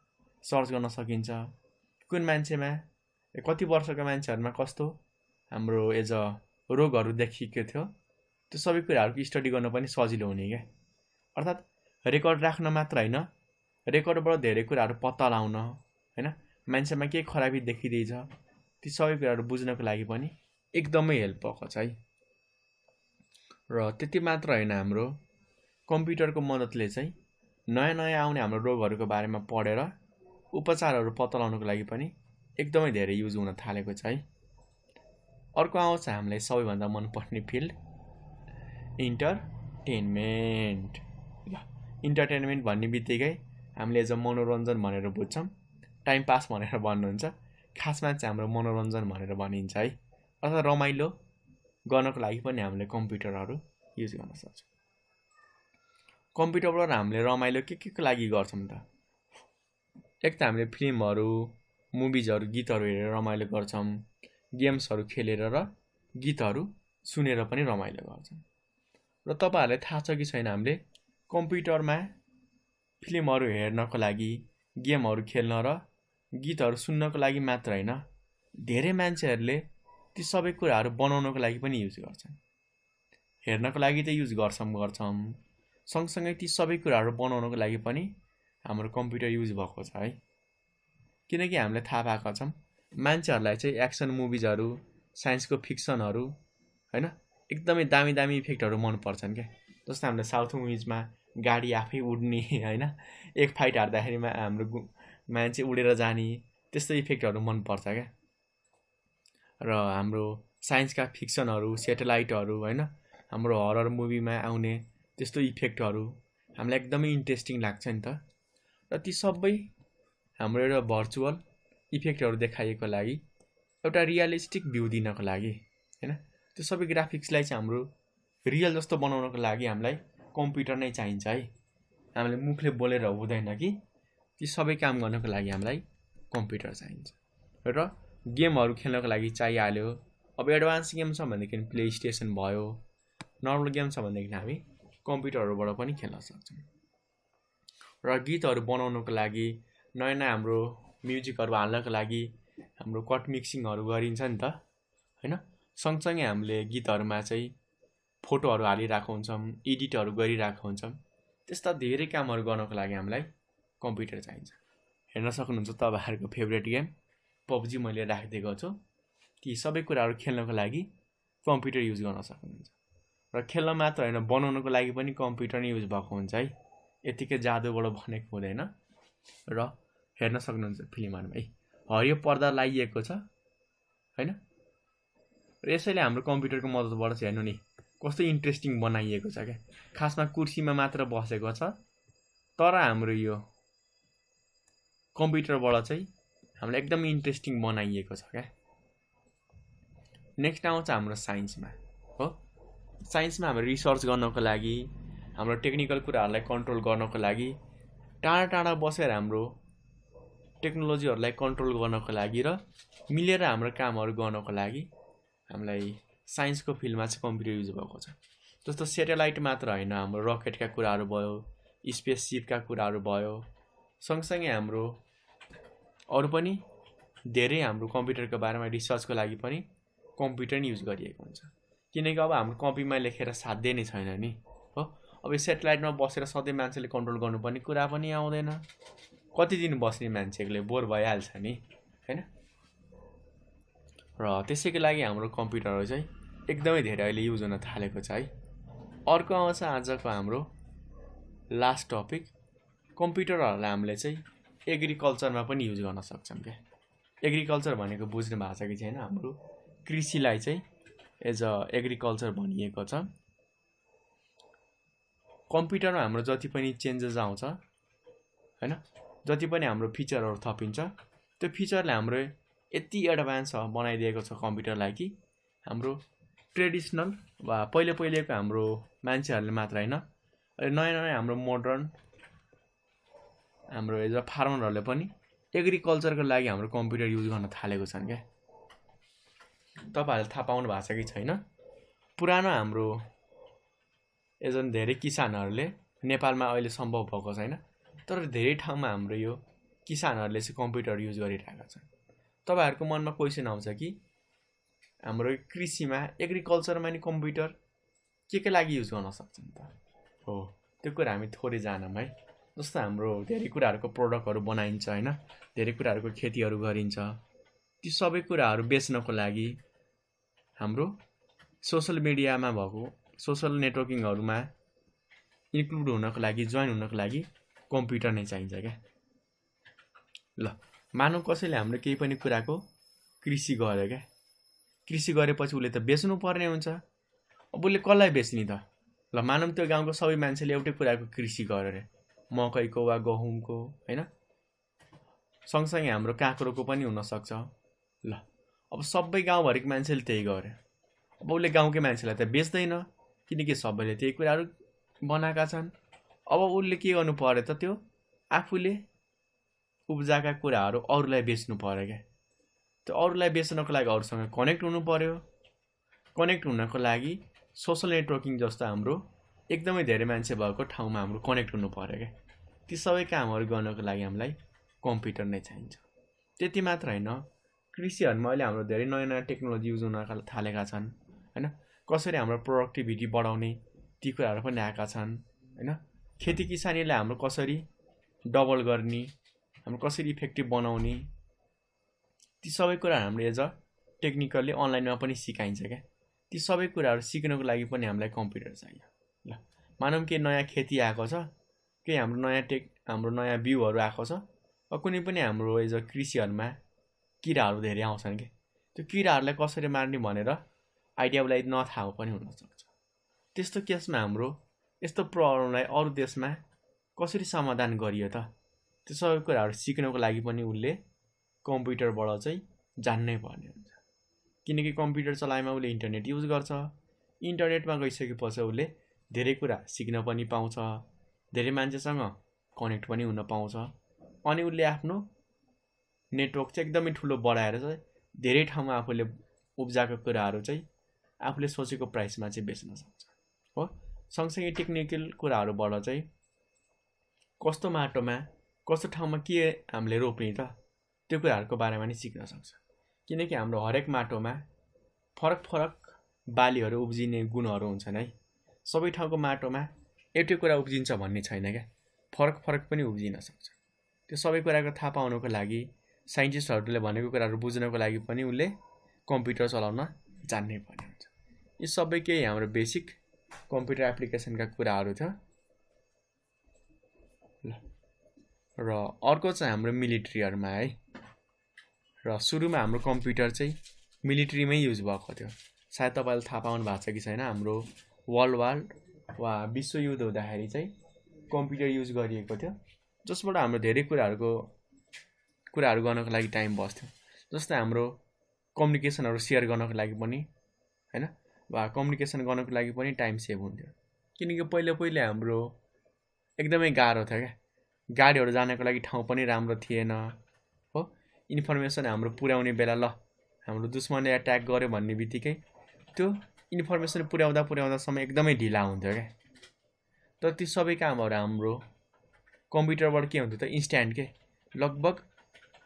सर्च गर्न सकिन्छ, कुन मान्छेमा कति वर्षका मान्छेहरूमा कस्तो हाम्रो रोगहरू देखिएको थियो, त्यो सबै कुराहरूको स्टडी गर्न पनि सजिलो हुने क्या। अर्थात् रेकर्ड राख्न मात्र होइन, रेकर्डबाट धेरै कुराहरू पत्ता लगाउन होइन, मान्छेमा के खराबी देखिँदैछ ती सबै कुराहरू बुझ्नको लागि पनि एकदमै हेल्प भएको छ है। र त्यति मात्र होइन, हाम्रो कम्प्युटरको मद्दतले चाहिँ नयाँ आउने हाम्रो रोगहरूको बारेमा पढेर उपचारहरू पत्ता लगाउनको लागि पनि एकदमै धेरै युज हुन थालेको छ है। अर्को आउँछ हामीलाई सबैभन्दा मनपर्ने फिल्ड, इन्टरटेनमेन्ट। ल, इन्टरटेनमेन्ट भन्ने बित्तिकै हामीले मनोरञ्जन भनेर बुझ्छौँ, टाइम पास भनेर भन्नुहुन्छ, खासमा चाहिँ हाम्रो मनोरञ्जन भनेर भनिन्छ है। अर्थात् रमाइलो गर्नको लागि पनि हामीले कम्प्युटरहरू युज गर्न सक्छौँ। कम्प्युटरबाट हामीले रमाइलो के लागि गर्छौँ त, एक त हामीले फिल्महरू, मुभिजहरू, गीतहरू हेरेर रमाइलो गर्छौँ, गेम्सहरू खेलेर र गीतहरू सुनेर पनि रमाइलो गर्छौँ। र तपाईँहरूलाई थाहा छ कि छैन, हामीले कम्प्युटरमा फिल्महरू हेर्नको लागि, गेमहरू खेल्न र गीतहरू सुन्नको लागि मात्र होइन, धेरै मान्छेहरूले ती सबै कुराहरू बनाउनको लागि पनि युज गर्छन्। हेर्नको लागि त युज गर्छौँ, सँगसँगै ती सबै कुराहरू बनाउनको लागि पनि हाम्रो कम्प्युटर युज भएको छ है। किनकि हामीले थाहा पाएका छौँ, मान्छेहरूलाई चाहिँ एक्सन मुभिजहरू, साइन्सको फिक्सनहरू होइन, एकदमै दामी दामी इफेक्टहरू मनपर्छन् क्या। जस्तो हामीले साउथ मुभिजमा गाडी आफै उड्ने होइन, एक फाइट हार्दाखेरिमा हाम्रो मान्छे उडेर जाने, त्यस्तो इफेक्टहरू मनपर्छ क्या। र हाम्रो साइन्सका फिक्सनहरू, सेटेलाइटहरू होइन, हाम्रो हरर मुभीमा आउने त्यस्तो इफेक्टहरू हामीलाई एकदमै इन्ट्रेस्टिङ लाग्छ नि त। र ती सबै हाम्रो एउटा भर्चुअल इफेक्टहरू देखाइएको लागि, एउटा रियलिस्टिक भ्यू दिनको लागि होइन, त्यो सबै ग्राफिक्सलाई चाहिँ हाम्रो रियल जस्तो बनाउनको लागि हामीलाई कम्प्युटर नै चाहिन्छ है। हामीले मुखले बोलेर हुँदैन कि, ती सबै काम गर्नको लागि हामीलाई कम्प्युटर चाहिन्छ। र गेमहरू खेल्नको लागि चाहिहाल्यो। अब एडभान्स गेम छ भनेदेखि प्ले स्टेसन भयो, नर्मल गेम छ भनेदेखि हामी कम्प्युटरहरूबाट पनि खेल्न सक्छौँ। र र गीतहरू बनाउनको लागि नयाँ नयाँ हाम्रो म्युजिकहरू हाल्नको लागि हाम्रो कट मिक्सिङहरू गरिन्छ नि त हैन। सँगसँगै हामीले गीतहरूमा चाहिँ फोटोहरू हालिरहेको हुन्छौँ, एडिटहरू गरिरहेको हुन्छौँ। त्यस्ता धेरै कामहरू गर्नको लागि हामीलाई कम्प्युटर चाहिन्छ। हेर्न सक्नुहुन्छ तपाईँहरूको फेभरेट गेम पब्जी मैले राखिदिएको छु। ती सबै कुराहरू खेल्नको लागि कम्प्युटर युज गर्न सक्नुहुन्छ। र खेल्न मात्र होइन, बनाउनको लागि पनि कम्प्युटर नै युज भएको हुन्छ है। यतिकै जादुबाट भनेको हुँदैन। र हेर्न सक्नुहुन्छ फिल्महरूमा हरियो पर्दा लगाइएको छ हैन। र यसैले हाम्रो कम्प्युटरको मद्दतबाट चाहिँ हेर्नु नि कस्तो इन्ट्रेस्टिङ बनाइएको छ क्या। खासमा कुर्सीमा मात्र बसेको छ, तर हाम्रो यो कम्प्युटरबाट चाहिँ हामीलाई एकदम इन्ट्रेस्टिङ बनाइएको छ क्या। नेक्स्ट आउँछ हाम्रो साइन्समा हो। साइन्समा हाम्रो रिसर्च गर्नको लागि, हाम्रो टेक्निकल कुराहरूलाई कन्ट्रोल गर्नको लागि, टाढा टाढा बसेर हाम्रो टेक्नोलोजीहरूलाई कन्ट्रोल गर्नको लागि र मिलेर हाम्रो कामहरू गर्नको लागि हामीलाई साइन्सको फिल्डमा चाहिँ कम्प्युटर युज भएको छ। जस्तो सेटेलाइट मात्र होइन, हाम्रो रकेटका कुराहरू भयो, स्पेससिपका कुराहरू भयो, सँगसँगै हाम्रो अरू पनि धेरै हाम्रो कम्प्युटरको बारेमा रिसर्चको लागि पनि कम्प्युटर नै युज गरिएको हुन्छ। किनकि अब हाम्रो कपीमा लेखेर साध्य नै छैन नि हो। अब यो सेटेलाइटमा बसेर सधैँ मान्छेले कन्ट्रोल गर्नुपर्ने कुरा पनि आउँदैन। कति दिन बस्ने मान्छेले बोर भइहाल्छ नि हैन। र त्यसैको लागि हाम्रो कम्प्युटरहरू चाहिँ एकदमै धेरै अहिले युज हुन थालेको छ है। अर्को आउँछ आजको हाम्रो लास्ट टपिक, कम्प्युटरहरूलाई हामीले चाहिँ एग्रिकल्चरमा पनि युज गर्न सक्छौँ क्या। एग्रिकल्चर भनेको बुझ्नु भएको छ कि छैन, हाम्रो कृषिलाई चाहिँ एज अ एग्रिकल्चर भनिएको छ। कम्प्युटरमा हाम्रो जति पनि चेन्जेस आउँछ हैन, जति पनि हाम्रो फिचरहरू थपिन्छ, त्यो फिचरले हाम्रो यति एडभान्स बनाइदिएको छ कम्प्युटरलाई कि हाम्रो ट्रेडिसनल वा पहिलेको हाम्रो मान्छेहरूले मात्र होइन, अहिले नयाँ नयाँ हाम्रो मोडर्न हाम्रो एज अ फार्मरहरूले पनि एग्रिकल्चरको लागि हाम्रो कम्प्युटर युज गर्न थालेको छन् क्या। तपाईँहरूले थाहा पाउनु भएको छ कि छैन, पुरानो हाम्रो एज धेरै किसानहरूले नेपालमा अहिले सम्भव भएको छैन, तर धेरै ठाउँमा हाम्रो यो किसानहरूले चाहिँ कम्प्युटर युज गरिरहेका छन्। तपाईँहरूको मनमा क्वेसन आउँछ कि हाम्रो कृषिमा एग्रिकल्चरमा नि कम्प्युटर के लागि युज गर्न सक्छन् त हो। त्यो कुरा हामी थोरै जानौँ है। जस्तो हाम्रो धेरै कुराहरूको प्रोडक्टहरू बनाइन्छ हैन, धेरै कुराहरूको खेतीहरू गरिन्छ। ती सबै कुराहरू बेच्नको लागि हाम्रो सोसल मिडियामा भएको सोसल नेटवर्किङहरूमा इन्क्लुड हुनको लागि, जोइन हुनको लागि कम्प्युटर नै चाहिन्छ क्या। ल मानौँ कसैले हाम्रो केही पनि कुराको कृषि गर्यो क्या। कृषि गरेपछि उसले त बेच्नु पर्ने हुन्छ। अब उसले कसलाई बेच्ने त? ल मानौँ त्यो गाउँको सबै मान्छेले एउटै कुराको कृषि गर्यो अरे, मकैको वा गहुमको हैन, सँगसँगै हाम्रो काँक्रोको पनि हुनसक्छ। ल अब सबै गाउँभरिको मान्छेले त्यही गरे, अब उसले गाउँकै मान्छेलाई त बेच्दैन, किनकि सबैले त्यही कुराहरू बनाएका छन्। अब उसले के गर्नु पर्यो त, त्यो आफूले उब्जाएका कुराहरू अरूलाई बेच्नु पर्यो क्या। त्यो अरूलाई बेच्नको लागि अरूसँग कनेक्ट हुनु पर्यो। कनेक्ट हुनको लागि सोसल नेटवर्किङ जस्तो हाम्रो एकदमै धेरै मान्छे भएको ठाउँमा हाम्रो कनेक्ट हुनु पर्यो क्या। ती सबै कामहरू गर्नको लागि हामीलाई कम्प्युटर नै चाहिन्छ। त्यति मात्र होइन, कृषिहरूमा अहिले हाम्रो धेरै नयाँ नयाँ टेक्नोलोजी युज हुन थालेका छन् हैन। कसरी हाम्रो प्रोडक्टिभिटी बढाउने ती कुराहरू पनि आएका छन् हैन। खेती किसानीलाई हाम्रो कसरी डबल गर्ने, हाम्रो कसरी इफेक्टिभ बनाउने, ती सबै कुराहरू हाम्रो एज अ टेक्निकल्ली अनलाइनमा पनि सिकाइन्छ क्या। ती सबै कुराहरू सिक्नको लागि पनि हामीलाई कम्प्युटर चाहियो। ल मानौँ कि नयाँ खेती आएको छ, केही हाम्रो नयाँ बिउहरू आएको छ, कुनै पनि हाम्रो एज अ कृषिहरूमा किराहरू धेरै आउँछन् कि, त्यो किराहरूलाई कसरी मार्ने भनेर आइडिया उसलाई नथाहा पनि हुनसक्छ। त्यस्तो केसमा हाम्रो यस्तो प्रब्लमलाई अरू देशमा कसरी समाधान गरियो त, त्यो सबै कुराहरू सिक्नको लागि पनि उसले कम्प्युटरबाट चाहिँ जान्नै पर्ने हुन्छ। किनकि कम्प्युटर चलाएमा उसले इन्टरनेट युज गर्छ। इन्टरनेटमा गइसकेपछि उसले धेरै कुरा सिक्न पनि पाउँछ, धेरै मान्छेसँग कनेक्ट पनि हुन पाउँछ। अनि उसले आफ्नो नेटवर्क चाहिँ एकदमै ठुलो बढाएर चाहिँ धेरै ठाउँमा आफूले उब्जाएको कुराहरू चाहिँ आफूले सोचेको प्राइसमा चाहिँ बेच्न सक्छ हो। सँगसँगै टेक्निकल कुराहरूबाट चाहिँ कस्तो माटोमा कस्तो ठाउँमा के हामीले रोप्ने त त्यो कुराहरूको बारेमा नि सिक्न सक्छ। किनकि हाम्रो हरेक माटोमा फरक फरक बालीहरू उब्जिने गुणहरू हुन्छन् है। सबै ठाउँको माटोमा एउटै कुरा उब्जिन्छ भन्ने छैन क्या, फरक फरक पनि उब्जिन सक्छ। त्यो सबै कुराको थाहा पाउनको लागि साइन्टिस्टहरूले भनेको कुराहरू बुझ्नको लागि पनि उसले कम्प्युटर चलाउन जान्नै पर्ने हुन्छ। यी सबै केही हाम्रो बेसिक कम्प्युटर एप्लिकेसनका कुराहरू थियो। र अर्को चाहिँ हाम्रो मिलिट्रीहरूमा है। र सुरुमा हाम्रो कम्प्युटर चाहिँ मिलिट्रीमै युज भएको थियो। सायद तपाईँले थाहा पाउनु भएको छ कि छैन, हाम्रो वर्ल्ड वार वा विश्वयुद्ध हुँदाखेरि चाहिँ कम्प्युटर युज गरिएको थियो, जसबाट हाम्रो धेरै कुराहरू गर्नको लागि टाइम बस्थ्यो। जस्तै हाम्रो कम्युनिकेसनहरू सेयर गर्नको लागि पनि हैन, वा कम्युनिकेसन गर्नको लागि पनि टाइम सेभ हुन्थ्यो। किनकि पहिले हाम्रो एकदमै गाह्रो थियो क्या, गाडीहरू जानको लागि ठाउँ पनि राम्रो थिएन हो। इन्फर्मेसन हाम्रो पुर्याउने बेला ल हाम्रो दुश्मनले एट्याक गर्यो भन्ने बित्तिकै त्यो इन्फर्मेसन पुर्याउँदासम्म एकदमै ढिला हुन्थ्यो क्या। तर ती सबै कामहरू हाम्रो कम्प्युटरबाट के हुन्थ्यो त इन्स्ट्यान्ट के। लगभग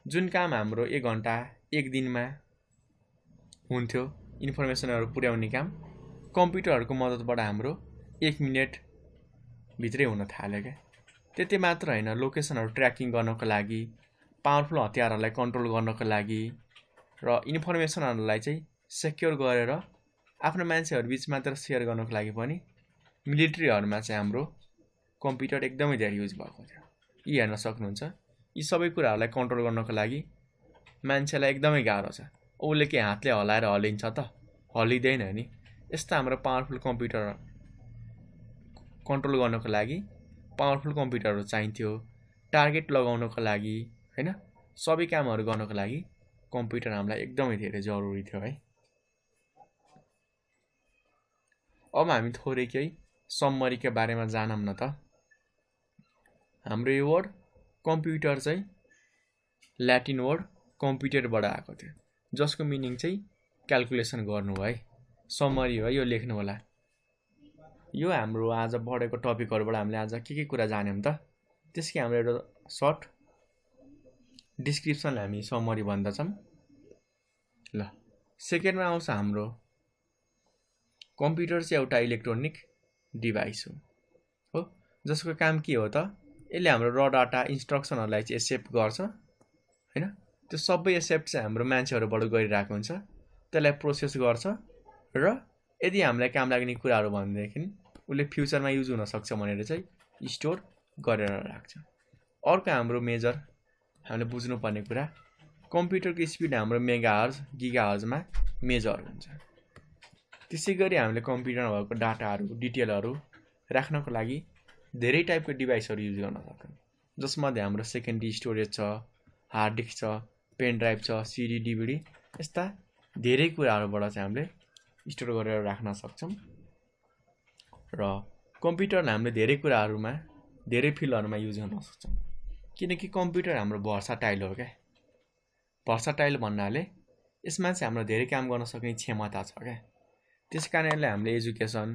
जुन काम हाम्रो 1 घन्टा 1 दिनमा हुन्थ्यो इन्फर्मेसनहरू पुर्याउने काम, कम्प्युटरहरूको मद्दतबाट हाम्रो 1 मिनेट भित्रै हुन थाल्यो क्या। त्यति मात्र होइन, लोकेसनहरू ट्र्याकिङ गर्नको लागि, पावरफुल हतियारहरूलाई कन्ट्रोल गर्नको लागि र इन्फर्मेसनहरूलाई चाहिँ सेक्योर गरेर आफ्नो मान्छेहरू बिच मात्र सेयर गर्नको लागि पनि मिलिट्रीहरूमा चाहिँ हाम्रो कम्प्युटर एकदमै धेरै युज भएको थियो। यी हेर्न सक्नुहुन्छ। यी सबै कुराहरूलाई कन्ट्रोल गर्नको लागि मान्छेलाई एकदमै गाह्रो छ। उसले के हातले हलाएर हलिन्छ त? हलिँदैन नि। यस्ता हाम्रो पावरफुल कम्प्युटर कन्ट्रोल गर्नको लागि पावरफुल कम्प्युटरहरू चाहिन्थ्यो। टार्गेट लगाउनको लागि हैन, सबै कामहरू गर्नको लागि कम्प्युटर हामीलाई एकदमै धेरै जरुरी थियो है। अब हामी थोरै केही समरीका बारेमा जानौँ न त। हाम्रो यो वर्ड कम्प्युटर चाहिँ ल्याटिन वर्ड कम्प्युटरबाट आएको थियो, जसको मिनिङ चाहिँ क्याल्कुलेसन गर्नु हो है। समरी हो, यो लेख्नु होला। यो हाम्रो आज पढेको टपिकहरूबाट हामीले आज के कुरा जान्यौँ त, त्यसकै हाम्रो एउटा सर्ट डिस्क्रिप्सन हामी समरी भन्दछौँ। ल, सेकेन्डमा आउँछ हाम्रो कम्प्युटर चाहिँ एउटा इलेक्ट्रोनिक डिभाइस हो, जसको काम के हो त, यसले हाम्रो र डाटा इन्स्ट्रक्सनहरूलाई चाहिँ एक्सेप्ट गर्छ हैन। त्यो सबै एक्सेप्ट चाहिँ हाम्रो मान्छेहरूबाट गरिरहेको हुन्छ, त्यसलाई प्रोसेस गर्छ र यदि हामीलाई काम लाग्ने कुराहरू भनेदेखि उसले फ्युचरमा युज हुन सक्छ भनेर चाहिँ स्टोर गरेर राख्छ। अर्को हाम्रो मेजर हामीले बुझ्नुपर्ने कुरा, कम्प्युटरको स्पिड हाम्रो मेगाहर्ज गिगाहर्जमा मेजर हुन्छ। त्यसै गरी हामीले कम्प्युटरमा भएको डाटाहरू डिटेलहरू राख्नको लागि धेरै टाइपको डिभाइसहरू युज गर्न सक्छौँ, जसमध्ये हाम्रो सेकेन्डरी स्टोरेज छ, हार्ड डिस्क छ, पेन ड्राइभ छ, सिडी डिभिडी, यस्ता धेरै कुराहरूबाट चाहिँ हामीले स्टोर गरेर राख्न सक्छौँ। र कम्प्युटरलाई हामीले धेरै कुराहरूमा धेरै फिल्डहरूमा युज गर्न सक्छौँ, किनकि कम्प्युटर हाम्रो भर्साटाइल हो क्या। भर्साटाइल भन्नाले यसमा चाहिँ हाम्रो धेरै काम गर्न सक्ने क्षमता छ क्या। त्यस कारणले हामीले education,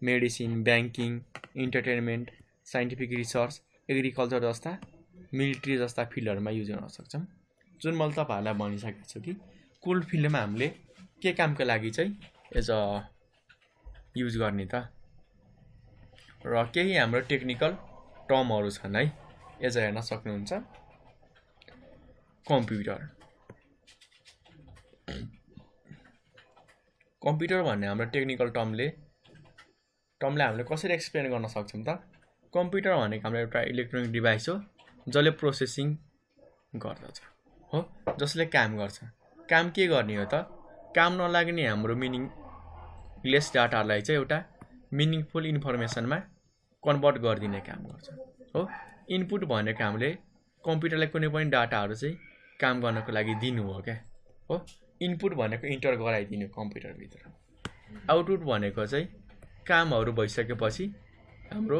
medicine, banking, entertainment, scientific research, agriculture जस्ता, मिलिट्री जस्ता फिल्डहरूमा युज गर्न सक्छौँ। जुन मैले तपाईँहरूलाई भनिसकेको छु कि कुल फिल्डमा हामीले के कामको लागि चाहिँ एज अ युज गर्ने त। र केही हाम्रो टेक्निकल टर्महरू छन् है, एज हेर्न सक्नुहुन्छ। कम्प्युटर भन्ने हाम्रो टेक्निकल टर्मले हामीले कसरी एक्सप्लेन गर्न सक्छौँ त। कम्प्युटर भनेको हाम्रो एउटा इलेक्ट्रोनिक डिभाइस हो, जसले प्रोसेसिङ गर्दछ हो, जसले काम गर्छ। काम के गर्ने हो त, काम नलाग्ने हाम्रो मिनिङलेस डाटाहरूलाई चाहिँ एउटा मिनिङफुल इन्फर्मेसनमा कन्भर्ट गरिदिने काम गर्छ हो। इनपुट भनेको हामीले कम्प्युटरलाई कुनै पनि डाटाहरू चाहिँ काम गर्नको लागि दिनु हो क्या हो। इनपुट भनेको इन्टर गराइदिनु कम्प्युटरभित्र। आउटपुट भनेको चाहिँ कामहरू भइसकेपछि हाम्रो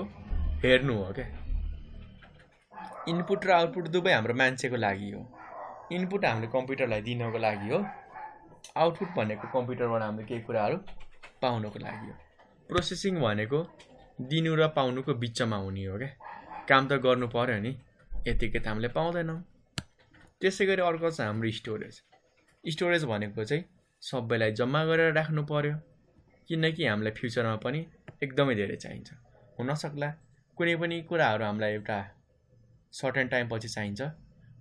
हेर्नु हो क्या। इनपुट र आउटपुट दुवै हाम्रो मान्छेको लागि हो। इनपुट हामीले कम्प्युटरलाई दिनको लागि हो, आउटपुट भनेको कम्प्युटरबाट हामीले केही कुराहरू पाउनको लागि हो। प्रोसेसिङ भनेको दिनु र पाउनुको बिचमा हुने हो क्या। काम त गर्नु पर्यो नि, यतिकै त हामीले पाउँदैनौँ। त्यसै गरी अर्को छ हाम्रो स्टोरेज। स्टोरेज भनेको चाहिँ सबैलाई जम्मा गरेर राख्नु पर्यो, किनकि हामीलाई फ्युचरमा पनि एकदमै धेरै चाहिन्छ। हुनसक्ला कुनै पनि कुराहरू हामीलाई एउटा सर्टेन टाइम पछि चाहिन्छ,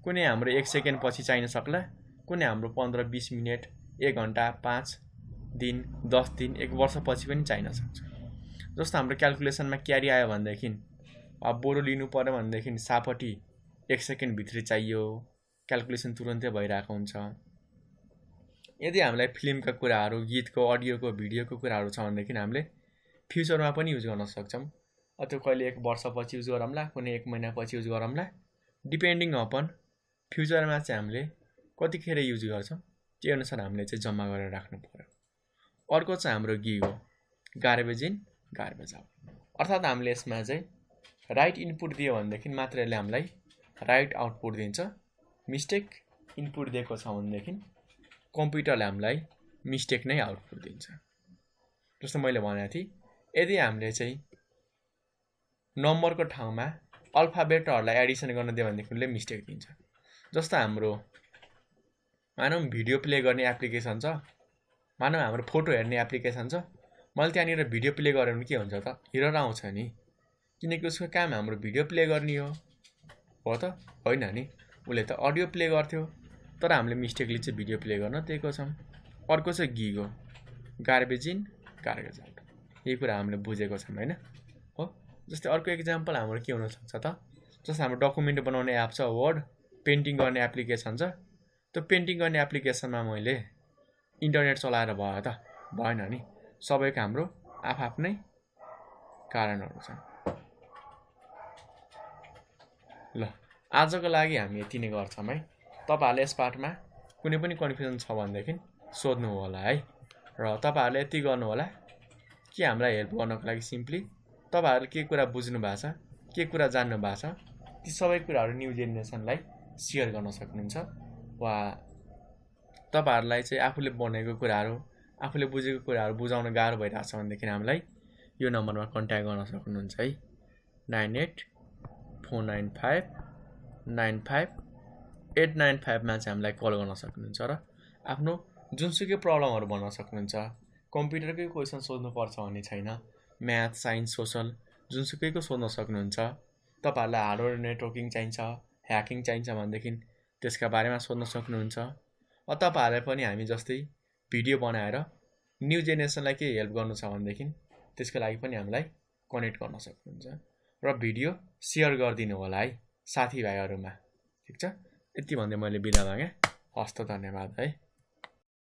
कुनै हाम्रो 1 सेकेन्ड पछि चाहिन सक्ला, कुनै हाम्रो 15-20 मिनट, 1 घन्टा, 5 दिन, 10 दिन, 1 वर्ष पछि पनि चाहिन सक्छ। जस्तो हाम्रो क्यालकुलेसनमा क्यारी आयो भनेदेखि अब बोरो लिनु पर्यो भनेदेखि सापट्टि 1 सेकेन्ड भित्रै चाहियो, क्यालकुलेसन तुरुन्तै भइरहेको हुन्छ। यदि हामीलाई फिल्मका कुराहरू, गीतको, अडियोको, भिडियोको कुराहरू छ भनेदेखि हामीले फ्युचरमा पनि युज गर्न सक्छौँ। त्यो कहिले 1 वर्षपछि युज गरौँला, कुनै 1 महिनापछि युज गरौँला, डिपेन्डिङ अपन फ्युचरमा चाहिँ हामीले कतिखेर युज गर्छौँ त्यो अनुसार हामीले चाहिँ जम्मा गरेर राख्नु पर्यो। अर्को चाहिँ हाम्रो गिग हो, गार्बेज इन गार्बेज आउट। अर्थात् हामीले यसमा चाहिँ राइट इनपुट दियो भनेदेखि मात्र यसले हामीलाई राइट आउटपुट दिन्छ। मिस्टेक इनपुट दिएको छ भनेदेखि कम्प्युटरले हामीलाई मिस्टेक नै आउटपुट दिन्छ। जस्तो मैले भनेको थिएँ, यदि हामीले चाहिँ नम्बरको ठाउँमा अल्फाबेटहरूलाई एडिसन गर्न दियो भनेदेखि उसले मिस्टेक दिन्छ। जस्तो हाम्रो मानौँ भिडियो प्ले गर्ने एप्लिकेसन छ, मानौँ हाम्रो फोटो हेर्ने एप्लिकेसन छ, मैले त्यहाँनिर भिडियो प्ले गरेँ भने के हुन्छ त, एरर आउँछ नि, किनकि उसको काम हाम्रो भिडियो प्ले गर्ने हो त होइन नि, उसले त अडियो प्ले गर्थ्यो, तर हामीले मिस्टेकले चाहिँ भिडियो प्ले गर्न दिएको छौँ। अर्को चाहिँ गिग हो, गार्बेज इन गार्बेज आउट। यही कुरा हामीले बुझेको छौँ होइन हो। जस्तै अर्को इक्जाम्पल हाम्रो के हुनसक्छ त, जस्तो हाम्रो डकुमेन्ट बनाउने एप छ वर्ड, पेन्टिङ गर्ने एप्लिकेसन छ, त्यो पेन्टिङ गर्ने एप्लिकेसनमा मैले इन्टरनेट चलाएर भयो त भएन नि, सबैको हाम्रो आफ्नै कारणहरू छन्। ल आजको लागि हामी यति नै गर्छौँ है। तपाईँहरूले यस पार्टमा कुनै पनि कन्फ्युजन छ भनेदेखि सोध्नु होला है, र तपाईँहरूले यति गर्नु होला कि हामीलाई हेल्प गर्नको लागि सिम्पली तपाईँहरूले के कुरा बुझ्नु भएको छ, के कुरा जान्नु भएको छ, ती सबै कुराहरू न्यू जेनेरेसनलाई सेयर गर्न सक्नुहुन्छ। वा तपाईँहरूलाई चाहिँ आफूले बनेको कुराहरू, आफूले बुझेको कुराहरू बुझाउन गाह्रो भइरहेको छ भनेदेखि हामीलाई यो नम्बरमा कन्ट्याक्ट गर्न सक्नुहुन्छ है, 9849595895 चाहिँ हामीलाई कल गर्न सक्नुहुन्छ र आफ्नो जुनसुकै प्रब्लमहरू भन्न सक्नुहुन्छ। कम्प्युटरकै क्वेसन सोध्नुपर्छ भन्ने छैन, म्याथ, साइन्स, सोसल जुनसुकैको सोध्न सक्नुहुन्छ। तपाईँहरूलाई हार्डवेयर नेटवर्किङ चाहिन्छ, ह्याकिङ चाहिन्छ भनेदेखि त्यसका बारेमा सोध्न सक्नुहुन्छ। तपाईँहरूलाई पनि हामी जस्तै भिडियो बनाएर न्यू जेनेरेसनलाई के हेल्प गर्नु छ भनेदेखि त्यसको लागि पनि हामीलाई कनेक्ट गर्न सक्नुहुन्छ, र भिडियो सेयर गरिदिनु होला है साथीभाइहरूमा। ठिक छ, यति भन्दै मैले बिदा मागेँ। हस्त, धन्यवाद है।